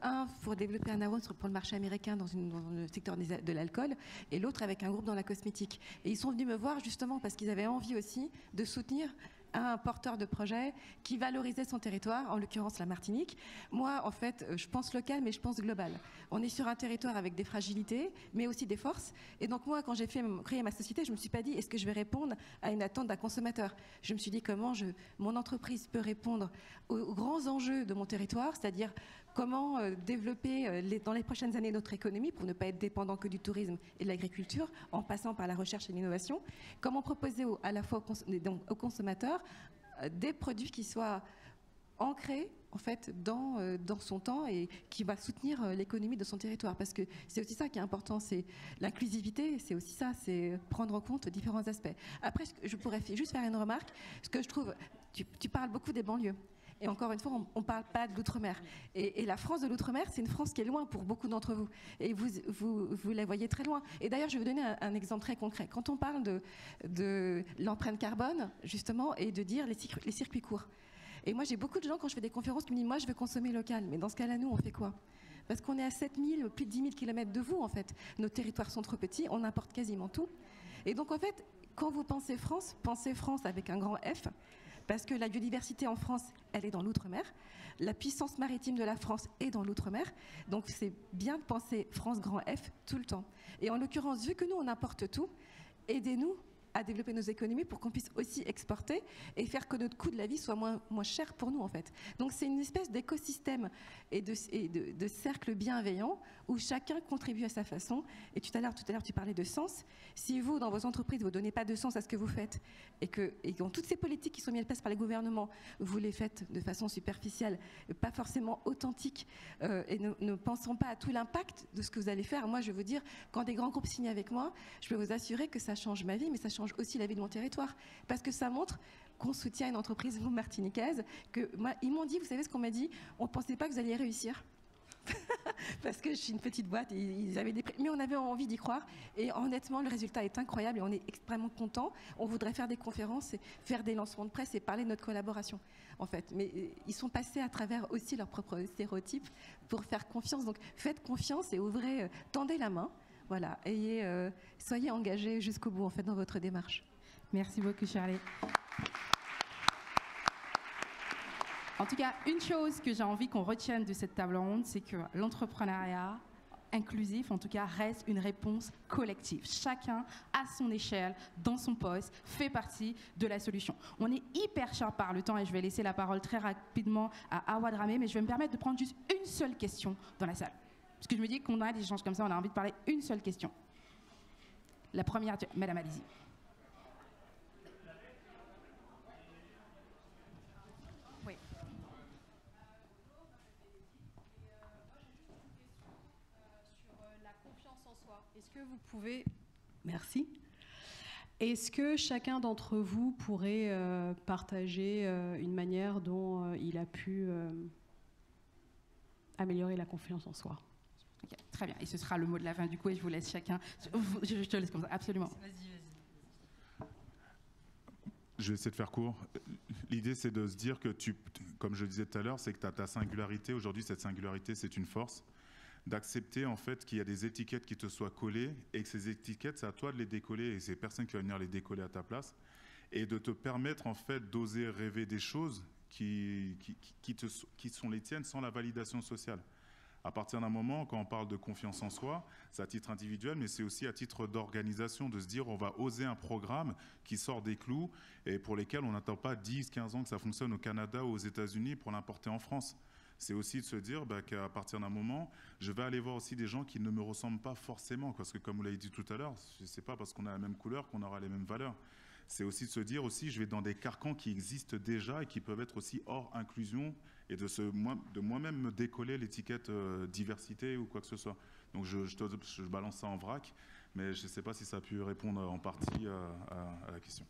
Un pour développer un avance pour le marché américain dans le secteur de l'alcool, et l'autre avec un groupe dans la cosmétique. Et ils sont venus me voir justement parce qu'ils avaient envie aussi de soutenir un porteur de projet qui valorisait son territoire, en l'occurrence la Martinique. Moi, en fait, je pense local, mais je pense global. On est sur un territoire avec des fragilités, mais aussi des forces. Et donc moi, quand j'ai créé ma société, je ne me suis pas dit, est-ce que je vais répondre à une attente d'un consommateur? Je me suis dit, comment mon entreprise peut répondre aux grands enjeux de mon territoire, c'est-à-dire comment développer dans les prochaines années notre économie pour ne pas être dépendant que du tourisme et de l'agriculture, en passant par la recherche et l'innovation. Comment proposer à la fois aux consommateurs des produits qui soient ancrés en fait dans son temps et qui va soutenir l'économie de son territoire, parce que c'est aussi ça qui est important, c'est l'inclusivité, c'est aussi ça, c'est prendre en compte différents aspects. Après, je pourrais juste faire une remarque, ce que je trouve, tu parles beaucoup des banlieues. Et encore une fois, on ne parle pas de l'outre-mer. Et la France de l'outre-mer, c'est une France qui est loin pour beaucoup d'entre vous. Et vous la voyez très loin. Et d'ailleurs, je vais vous donner un exemple très concret. Quand on parle de l'empreinte carbone, justement, et de dire les circuits courts. Et moi, j'ai beaucoup de gens, quand je fais des conférences, qui me disent « moi, je veux consommer local ». Mais dans ce cas-là, nous, on fait quoi ? Parce qu'on est à 7000, plus de 10 000 km de vous, en fait. Nos territoires sont trop petits, on importe quasiment tout. Et donc, en fait, quand vous pensez France avec un grand F, parce que la biodiversité en France, elle est dans l'outre-mer. La puissance maritime de la France est dans l'outre-mer. Donc c'est bien de penser France grand F tout le temps. Et en l'occurrence, vu que nous, on importe tout, aidez-nous à développer nos économies pour qu'on puisse aussi exporter et faire que notre coût de la vie soit moins cher pour nous, en fait. Donc c'est une espèce d'écosystème et de cercle bienveillant où chacun contribue à sa façon. Et tout à l'heure, tu parlais de sens. Si vous, dans vos entreprises, vous ne donnez pas de sens à ce que vous faites et dans toutes ces politiques qui sont mises en place par les gouvernements, vous les faites de façon superficielle, pas forcément authentique, et ne pensons pas à tout l'impact de ce que vous allez faire. Moi, je veux vous dire, quand des grands groupes signent avec moi, je peux vous assurer que ça change ma vie, mais ça change aussi la vie de mon territoire. Parce que ça montre qu'on soutient une entreprise martiniquaise. Ils m'ont dit, vous savez ce qu'on m'a dit, on ne pensait pas que vous alliez réussir. Parce que je suis une petite boîte, et ils avaient mais on avait envie d'y croire. Et honnêtement, le résultat est incroyable et on est extrêmement contents. On voudrait faire des conférences, et faire des lancements de presse et parler de notre collaboration, en fait. Mais ils sont passés à travers aussi leurs propres stéréotypes pour faire confiance. Donc faites confiance et ouvrez, tendez la main. Voilà, soyez engagés jusqu'au bout, en fait, dans votre démarche. Merci beaucoup, Shirley. En tout cas, une chose que j'ai envie qu'on retienne de cette table ronde, c'est que l'entrepreneuriat inclusif, en tout cas, reste une réponse collective. Chacun, à son échelle, dans son poste, fait partie de la solution. On est hyper cher par le temps et je vais laisser la parole très rapidement à Awa Dramé, mais je vais me permettre de prendre juste une seule question dans la salle. Parce que je me dis qu'on a des échanges comme ça, on a envie de parler une seule question. La première, Madame Alizzi. Oui. Sur la confiance en soi. Est-ce que vous pouvez... Merci. Est-ce que chacun d'entre vous pourrait partager une manière dont il a pu améliorer la confiance en soi ? Okay, très bien, et ce sera le mot de la fin du coup, et je vous laisse chacun. Je te laisse comme ça, absolument. Je vais essayer de faire court. L'idée, c'est de se dire que comme je le disais tout à l'heure, c'est que tu as ta singularité. Aujourd'hui, cette singularité, c'est une force. D'accepter en fait qu'il y a des étiquettes qui te soient collées et que ces étiquettes, c'est à toi de les décoller et c'est personne qui va venir les décoller à ta place. Et de te permettre en fait d'oser rêver des choses qui sont les tiennes sans la validation sociale. À partir d'un moment, quand on parle de confiance en soi, c'est à titre individuel, mais c'est aussi à titre d'organisation, de se dire on va oser un programme qui sort des clous et pour lesquels on n'attend pas 10, 15 ans que ça fonctionne au Canada ou aux États-Unis pour l'importer en France. C'est aussi de se dire qu'à partir d'un moment, je vais aller voir aussi des gens qui ne me ressemblent pas forcément, parce que comme vous l'avez dit tout à l'heure, ce n'est pas parce qu'on a la même couleur qu'on aura les mêmes valeurs. C'est aussi de se dire aussi, je vais dans des carcans qui existent déjà et qui peuvent être aussi hors inclusion et de moi-même me décoller l'étiquette diversité ou quoi que ce soit. Donc je balance ça en vrac, mais je ne sais pas si ça a pu répondre en partie à la question.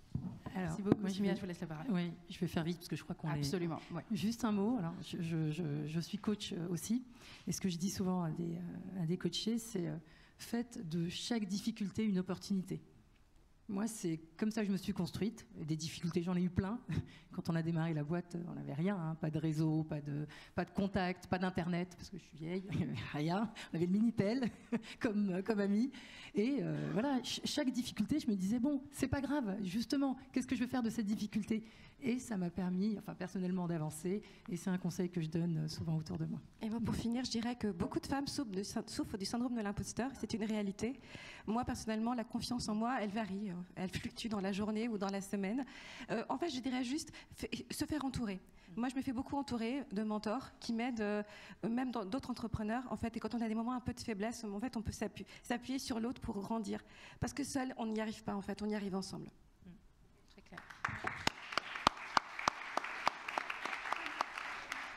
Alors, merci beaucoup, moi, Soumia, je vous laisse la parole. Oui, je vais faire vite parce que je crois qu'on Absolument, ouais. Juste un mot, alors je suis coach aussi, et ce que je dis souvent à des coachés, c'est faites de chaque difficulté une opportunité. Moi, c'est comme ça que je me suis construite. Des difficultés, j'en ai eu plein. Quand on a démarré la boîte, on n'avait rien, hein, pas de réseau, pas de contact, pas d'internet, parce que je suis vieille, il n'y avait rien. On avait le Minitel comme ami. Et voilà, chaque difficulté, je me disais, bon, c'est pas grave, justement, qu'est-ce que je vais faire de cette difficulté ? Et ça m'a permis, enfin personnellement, d'avancer. Et c'est un conseil que je donne souvent autour de moi. Et moi, pour finir, je dirais que beaucoup de femmes souffrent du syndrome de l'imposteur. C'est une réalité. Moi, personnellement, la confiance en moi, elle varie. Elle fluctue dans la journée ou dans la semaine. En fait, je dirais juste se faire entourer. Moi, je me fais beaucoup entourer de mentors qui m'aident, même dans d'autres entrepreneurs. En fait, et quand on a des moments un peu de faiblesse, en fait, on peut s'appuyer sur l'autre pour grandir. Parce que seul, on n'y arrive pas. En fait, on y arrive ensemble. Très clair.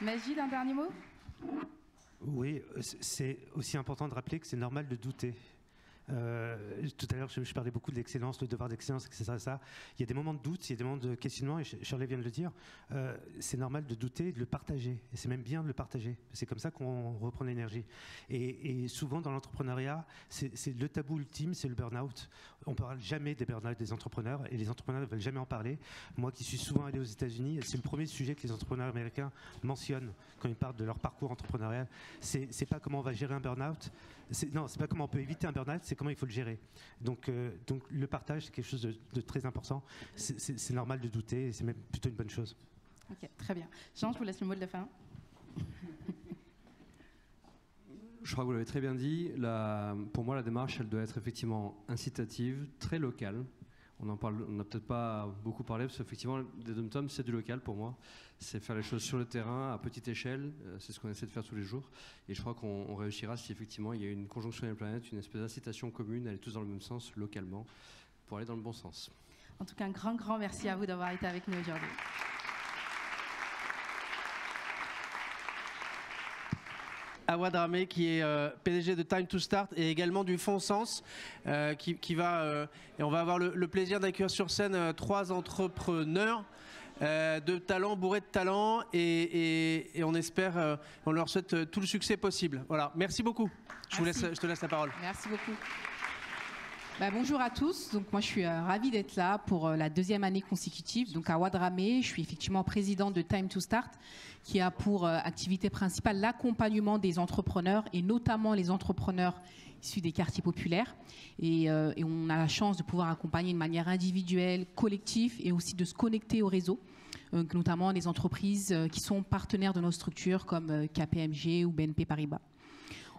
Majid, un dernier mot ? Oui, c'est aussi important de rappeler que c'est normal de douter. Tout à l'heure, je parlais beaucoup de l'excellence, le devoir d'excellence, etc. Il y a des moments de doute, il y a des moments de questionnement, et Shirley vient de le dire. C'est normal de douter et de le partager. Et c'est même bien de le partager. C'est comme ça qu'on reprend l'énergie. Et souvent, dans l'entrepreneuriat, c'est le tabou ultime, c'est le burn-out. On ne parle jamais des burn-out des entrepreneurs, et les entrepreneurs ne veulent jamais en parler. Moi, qui suis souvent allé aux États-Unis, c'est le premier sujet que les entrepreneurs américains mentionnent quand ils parlent de leur parcours entrepreneurial. C'est pas comment on va gérer un burn-out. Non, c'est pas comment on peut éviter un burn-out, c'est comment il faut le gérer. Donc le partage, c'est quelque chose de très important. C'est normal de douter, et c'est même plutôt une bonne chose. Ok, très bien. Jean, je vous laisse le mot de la fin. Je crois que vous l'avez très bien dit. Pour moi, la démarche, elle doit être effectivement incitative, très locale. On n'a peut-être pas beaucoup parlé, parce qu'effectivement, des dom-toms, c'est du local pour moi. C'est faire les choses sur le terrain, à petite échelle. C'est ce qu'on essaie de faire tous les jours. Et je crois qu'on réussira si effectivement il y a une conjonction des planètes, une espèce d'incitation commune, aller tous dans le même sens, localement, pour aller dans le bon sens. En tout cas, un grand merci à vous d'avoir été avec nous aujourd'hui. Awad Ramé, qui est PDG de Time to Start et également du Fonds Sens, qui va et on va avoir le plaisir d'accueillir sur scène 3 entrepreneurs de talent, bourrés de talent, et on espère, on leur souhaite tout le succès possible. Voilà, merci beaucoup. Je te laisse la parole. Merci beaucoup. Bonjour à tous. Donc moi je suis ravie d'être là pour la 2e année consécutive. Donc Awad Ramé, je suis effectivement présidente de Time to Start, qui a pour activité principale l'accompagnement des entrepreneurs, et notamment les entrepreneurs issus des quartiers populaires. Et on a la chance de pouvoir accompagner de manière individuelle, collective, et aussi de se connecter au réseau, notamment des entreprises qui sont partenaires de nos structures comme KPMG ou BNP Paribas.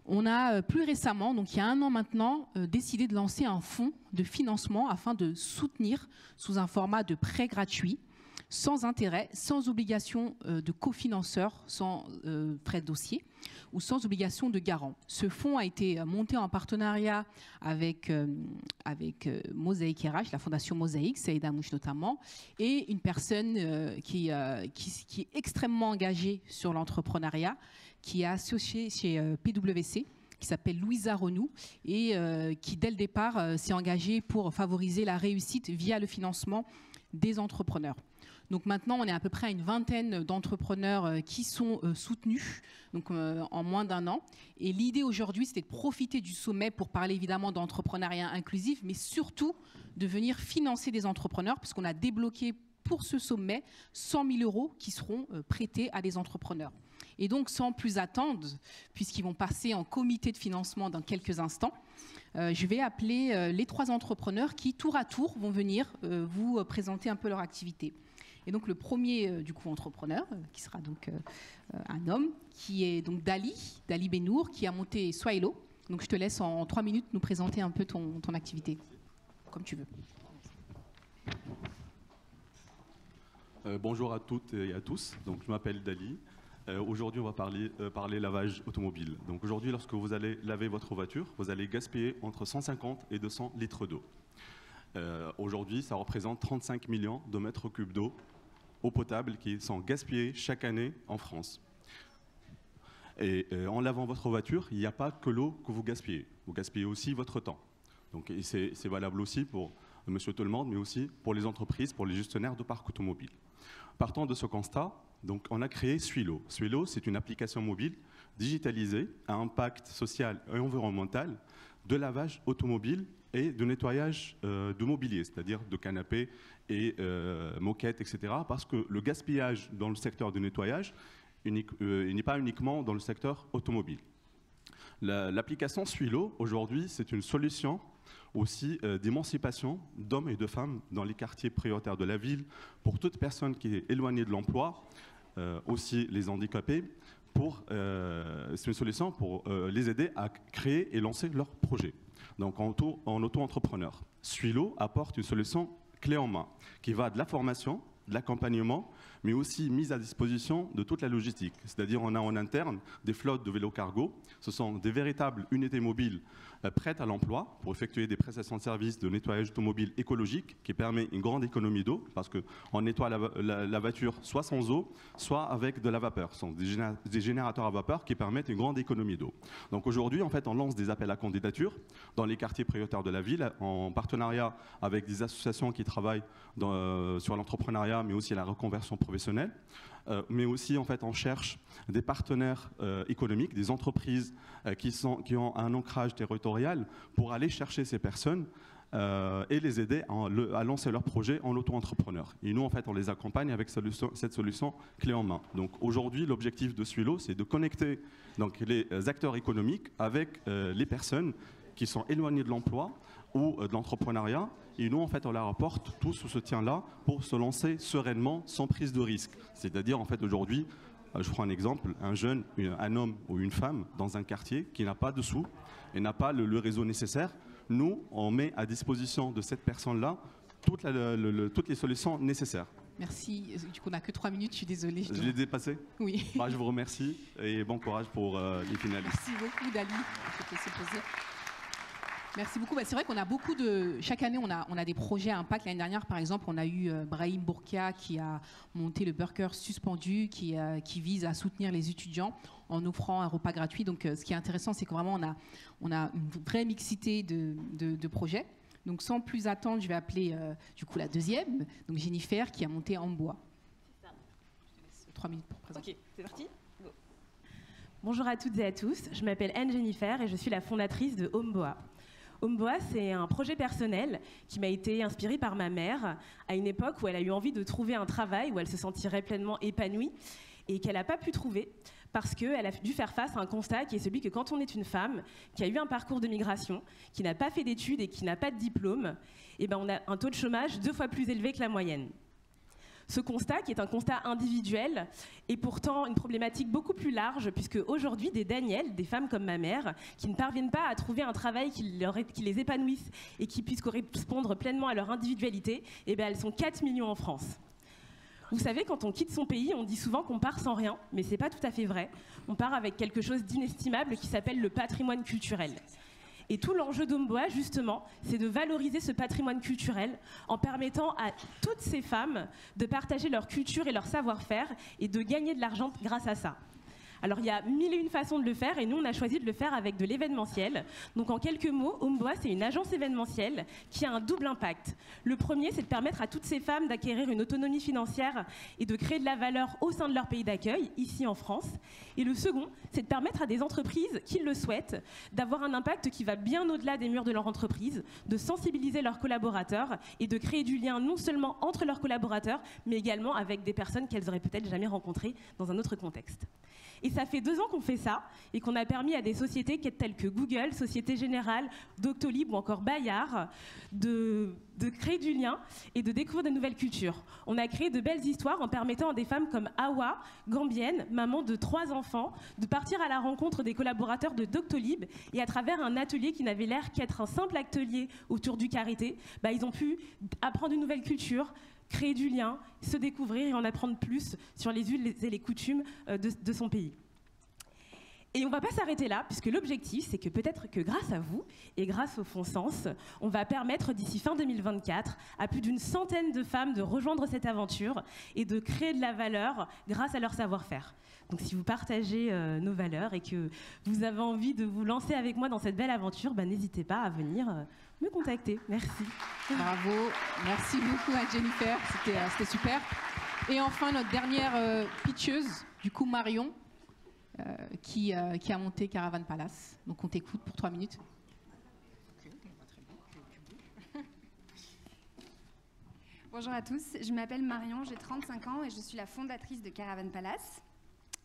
On a plus récemment, donc il y a 1 an maintenant, décidé de lancer un fonds de financement afin de soutenir sous un format de prêt gratuit, sans intérêt, sans obligation de cofinanceur, sans frais de dossier ou sans obligation de garant. Ce fonds a été monté en partenariat avec Mosaïque RH, la fondation Mosaïque, Saïd Amouche notamment, et une personne qui est extrêmement engagée sur l'entrepreneuriat, qui est associée chez PwC, qui s'appelle Louisa Renou, et qui, dès le départ, s'est engagée pour favoriser la réussite via le financement des entrepreneurs. Donc maintenant, on est à peu près à une 20aine d'entrepreneurs qui sont soutenus donc, en moins d'1 an. Et l'idée aujourd'hui, c'était de profiter du sommet pour parler évidemment d'entrepreneuriat inclusif, mais surtout de venir financer des entrepreneurs, puisqu'on a débloqué pour ce sommet 100 000 € qui seront prêtés à des entrepreneurs. Et donc, sans plus attendre, puisqu'ils vont passer en comité de financement dans quelques instants, je vais appeler les 3 entrepreneurs qui, tour à tour, vont venir vous présenter un peu leur activité. Et donc, le premier du coup entrepreneur, qui sera donc un homme, qui est donc Dali Benour, qui a monté Swahilo. Donc, je te laisse en 3 minutes nous présenter un peu ton activité, comme tu veux. Bonjour à toutes et à tous. Donc, je m'appelle Dali. Aujourd'hui, on va parler lavage automobile. Donc, aujourd'hui, lorsque vous allez laver votre voiture, vous allez gaspiller entre 150 et 200 litres d'eau. Aujourd'hui, ça représente 35 millions de mètres cubes d'eau potable qui sont gaspillés chaque année en France. Et en lavant votre voiture, il n'y a pas que l'eau que vous gaspillez. Vous gaspillez aussi votre temps. Donc, c'est valable aussi pour monsieur tout le monde, mais aussi pour les entreprises, pour les gestionnaires de parcs automobiles. Partant de ce constat, donc, on a créé Swahilo. Swahilo, c'est une application mobile digitalisée à impact social et environnemental de lavage automobile et de nettoyage de mobilier, c'est-à-dire de canapés et moquettes, etc. Parce que le gaspillage dans le secteur du nettoyage n'est pas uniquement dans le secteur automobile. L'application Swahilo, aujourd'hui, c'est une solution aussi d'émancipation d'hommes et de femmes dans les quartiers prioritaires de la ville, pour toute personne qui est éloignée de l'emploi, aussi les handicapés. C'est une solution pour les aider à créer et lancer leurs projets. Donc en auto-entrepreneur. Swahilo apporte une solution clé en main qui va de la formation, de l'accompagnement, mais aussi mise à disposition de toute la logistique. C'est-à-dire on a en interne des flottes de vélos cargo. Ce sont des véritables unités mobiles prêtes à l'emploi pour effectuer des prestations de services de nettoyage automobile écologique qui permet une grande économie d'eau parce qu'on nettoie la voiture soit sans eau, soit avec de la vapeur. Ce sont des générateurs à vapeur qui permettent une grande économie d'eau. Donc aujourd'hui, en fait, on lance des appels à candidature dans les quartiers prioritaires de la ville en partenariat avec des associations qui travaillent sur l'entrepreneuriat, mais aussi la reconversion professionnelle. Mais aussi, en fait, on cherche des partenaires économiques, des entreprises qui ont un ancrage territorial pour aller chercher ces personnes et les aider à lancer leur projet en auto-entrepreneur. Et nous, en fait, on les accompagne avec cette solution clé en main. Donc aujourd'hui, l'objectif de Swahilo, c'est de connecter donc, les acteurs économiques avec les personnes qui sont éloignées de l'emploi ou de l'entrepreneuriat. Et nous, en fait, on leur apporte tout ce soutien-là pour se lancer sereinement, sans prise de risque. C'est-à-dire, en fait, aujourd'hui, je prends un exemple, un homme ou une femme dans un quartier qui n'a pas de sous et n'a pas le réseau nécessaire, nous, on met à disposition de cette personne-là toutes les solutions nécessaires. Merci. Du coup, on n'a que 3 minutes, je suis désolée. Je l'ai dépassé ? Oui. Je vous remercie et bon courage pour les finalistes. Merci beaucoup, Dali. Je te laisse poser. Merci beaucoup. C'est vrai qu'on a beaucoup de... Chaque année, on a des projets à impact. L'année dernière, par exemple, on a eu Brahim Bourkia qui a monté le Burger Suspendu qui vise à soutenir les étudiants en offrant un repas gratuit. Donc, ce qui est intéressant, c'est que vraiment, on a une vraie mixité de projets. Donc, sans plus attendre, je vais appeler du coup la deuxième, donc Jennifer, qui a monté En Bois. C'est ça. Je te laisse 3 minutes pour présenter. Ok, c'est parti. Go. Bonjour à toutes et à tous. Je m'appelle Anne Jennifer et je suis la fondatrice de Homeboa. Homeboa, c'est un projet personnel qui m'a été inspiré par ma mère à une époque où elle a eu envie de trouver un travail où elle se sentirait pleinement épanouie et qu'elle n'a pas pu trouver parce qu'elle a dû faire face à un constat qui est celui que quand on est une femme qui a eu un parcours de migration, qui n'a pas fait d'études et qui n'a pas de diplôme, eh ben on a un taux de chômage 2 fois plus élevé que la moyenne. Ce constat, qui est un constat individuel, est pourtant une problématique beaucoup plus large, puisque aujourd'hui, des Daniel, des femmes comme ma mère, qui ne parviennent pas à trouver un travail qui les épanouisse et qui puisse correspondre pleinement à leur individualité, eh bien, elles sont 4 millions en France. Vous savez, quand on quitte son pays, on dit souvent qu'on part sans rien, mais ce n'est pas tout à fait vrai. On part avec quelque chose d'inestimable qui s'appelle le patrimoine culturel. Et tout l'enjeu d'Homeboa, justement, c'est de valoriser ce patrimoine culturel en permettant à toutes ces femmes de partager leur culture et leur savoir-faire et de gagner de l'argent grâce à ça. Alors il y a 1001 façons de le faire et nous on a choisi de le faire avec de l'événementiel. Donc en quelques mots, Omboa c'est une agence événementielle qui a un double impact. Le premier c'est de permettre à toutes ces femmes d'acquérir une autonomie financière et de créer de la valeur au sein de leur pays d'accueil, ici en France. Et le second c'est de permettre à des entreprises qui le souhaitent d'avoir un impact qui va bien au-delà des murs de leur entreprise, de sensibiliser leurs collaborateurs et de créer du lien non seulement entre leurs collaborateurs mais également avec des personnes qu'elles auraient peut-être jamais rencontrées dans un autre contexte. Et ça fait 2 ans qu'on fait ça et qu'on a permis à des sociétés telles que Google, Société Générale, Doctolib ou encore Bayard de créer du lien et de découvrir de nouvelles cultures. On a créé de belles histoires en permettant à des femmes comme Awa, gambienne, maman de 3 enfants, de partir à la rencontre des collaborateurs de Doctolib et à travers un atelier qui n'avait l'air qu'être un simple atelier autour du karité, ils ont pu apprendre une nouvelle culture, créer du lien, se découvrir et en apprendre plus sur les us et les coutumes de son pays. Et on ne va pas s'arrêter là, puisque l'objectif, c'est que peut-être que grâce à vous et grâce au Fonds Sens, on va permettre d'ici fin 2024 à plus d'une centaine de femmes de rejoindre cette aventure et de créer de la valeur grâce à leur savoir-faire. Donc si vous partagez nos valeurs et que vous avez envie de vous lancer avec moi dans cette belle aventure, n'hésitez pas à venir me contacter. Merci. Bravo, merci beaucoup à Jennifer, c'était super. Et enfin, notre dernière pitcheuse, du coup Marion, qui a monté Caravan Palace. Donc on t'écoute pour 3 minutes. Bonjour à tous, je m'appelle Marion, j'ai 35 ans et je suis la fondatrice de Caravan Palace.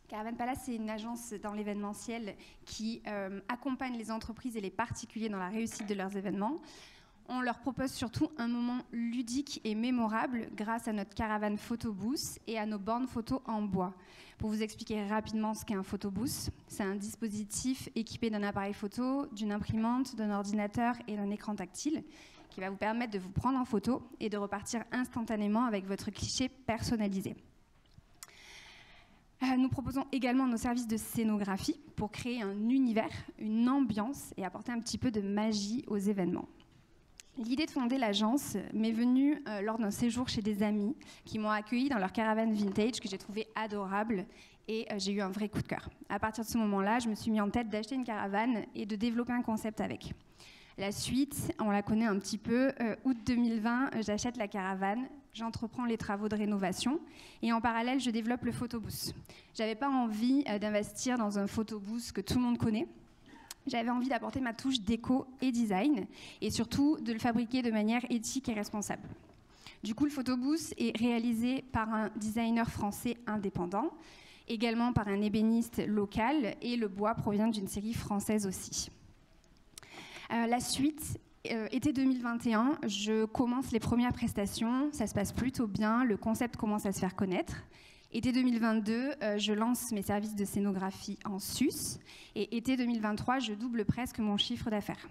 Caravan Palace, c'est une agence dans l'événementiel qui accompagne les entreprises et les particuliers dans la réussite de leurs événements. On leur propose surtout un moment ludique et mémorable grâce à notre caravane photobooth et à nos bornes photos en bois. Pour vous expliquer rapidement ce qu'est un photobooth, c'est un dispositif équipé d'un appareil photo, d'une imprimante, d'un ordinateur et d'un écran tactile qui va vous permettre de vous prendre en photo et de repartir instantanément avec votre cliché personnalisé. Nous proposons également nos services de scénographie pour créer un univers, une ambiance et apporter un petit peu de magie aux événements. L'idée de fonder l'agence m'est venue lors d'un séjour chez des amis qui m'ont accueilli dans leur caravane vintage que j'ai trouvé adorable et j'ai eu un vrai coup de cœur. À partir de ce moment-là, je me suis mis en tête d'acheter une caravane et de développer un concept avec. La suite, on la connaît un petit peu. Août 2020, j'achète la caravane, j'entreprends les travaux de rénovation et en parallèle, je développe le photobooth. J'avais pas envie d'investir dans un photobooth que tout le monde connaît. J'avais envie d'apporter ma touche déco et design et surtout de le fabriquer de manière éthique et responsable. Du coup, le photobooth est réalisé par un designer français indépendant, également par un ébéniste local et le bois provient d'une série française aussi. La suite, été 2021, je commence les premières prestations, ça se passe plutôt bien, le concept commence à se faire connaître. Été 2022, je lance mes services de scénographie en sus et été 2023, je double presque mon chiffre d'affaires.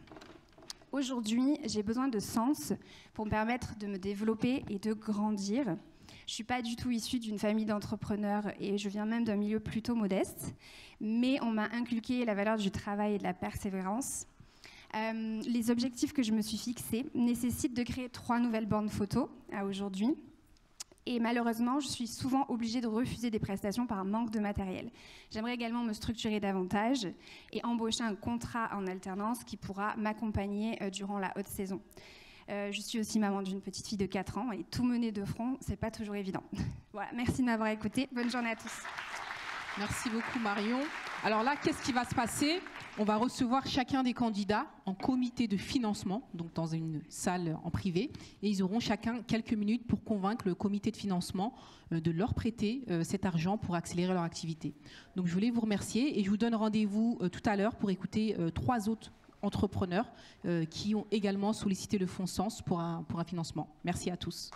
Aujourd'hui, j'ai besoin de sens pour me permettre de me développer et de grandir. Je ne suis pas du tout issue d'une famille d'entrepreneurs et je viens même d'un milieu plutôt modeste, mais on m'a inculqué la valeur du travail et de la persévérance. Les objectifs que je me suis fixés nécessitent de créer 3 nouvelles bornes photos à aujourd'hui. Et malheureusement, je suis souvent obligée de refuser des prestations par manque de matériel. J'aimerais également me structurer davantage et embaucher un contrat en alternance qui pourra m'accompagner durant la haute saison. Je suis aussi maman d'une petite fille de 4 ans et tout mener de front, c'est pas toujours évident. Voilà, merci de m'avoir écouté. Bonne journée à tous. Merci beaucoup Marion. Alors là, qu'est-ce qui va se passer? On va recevoir chacun des candidats en comité de financement, donc dans une salle en privé, et ils auront chacun quelques minutes pour convaincre le comité de financement de leur prêter cet argent pour accélérer leur activité. Donc je voulais vous remercier et je vous donne rendez-vous tout à l'heure pour écouter 3 autres entrepreneurs qui ont également sollicité le Fonds Sens pour un financement. Merci à tous.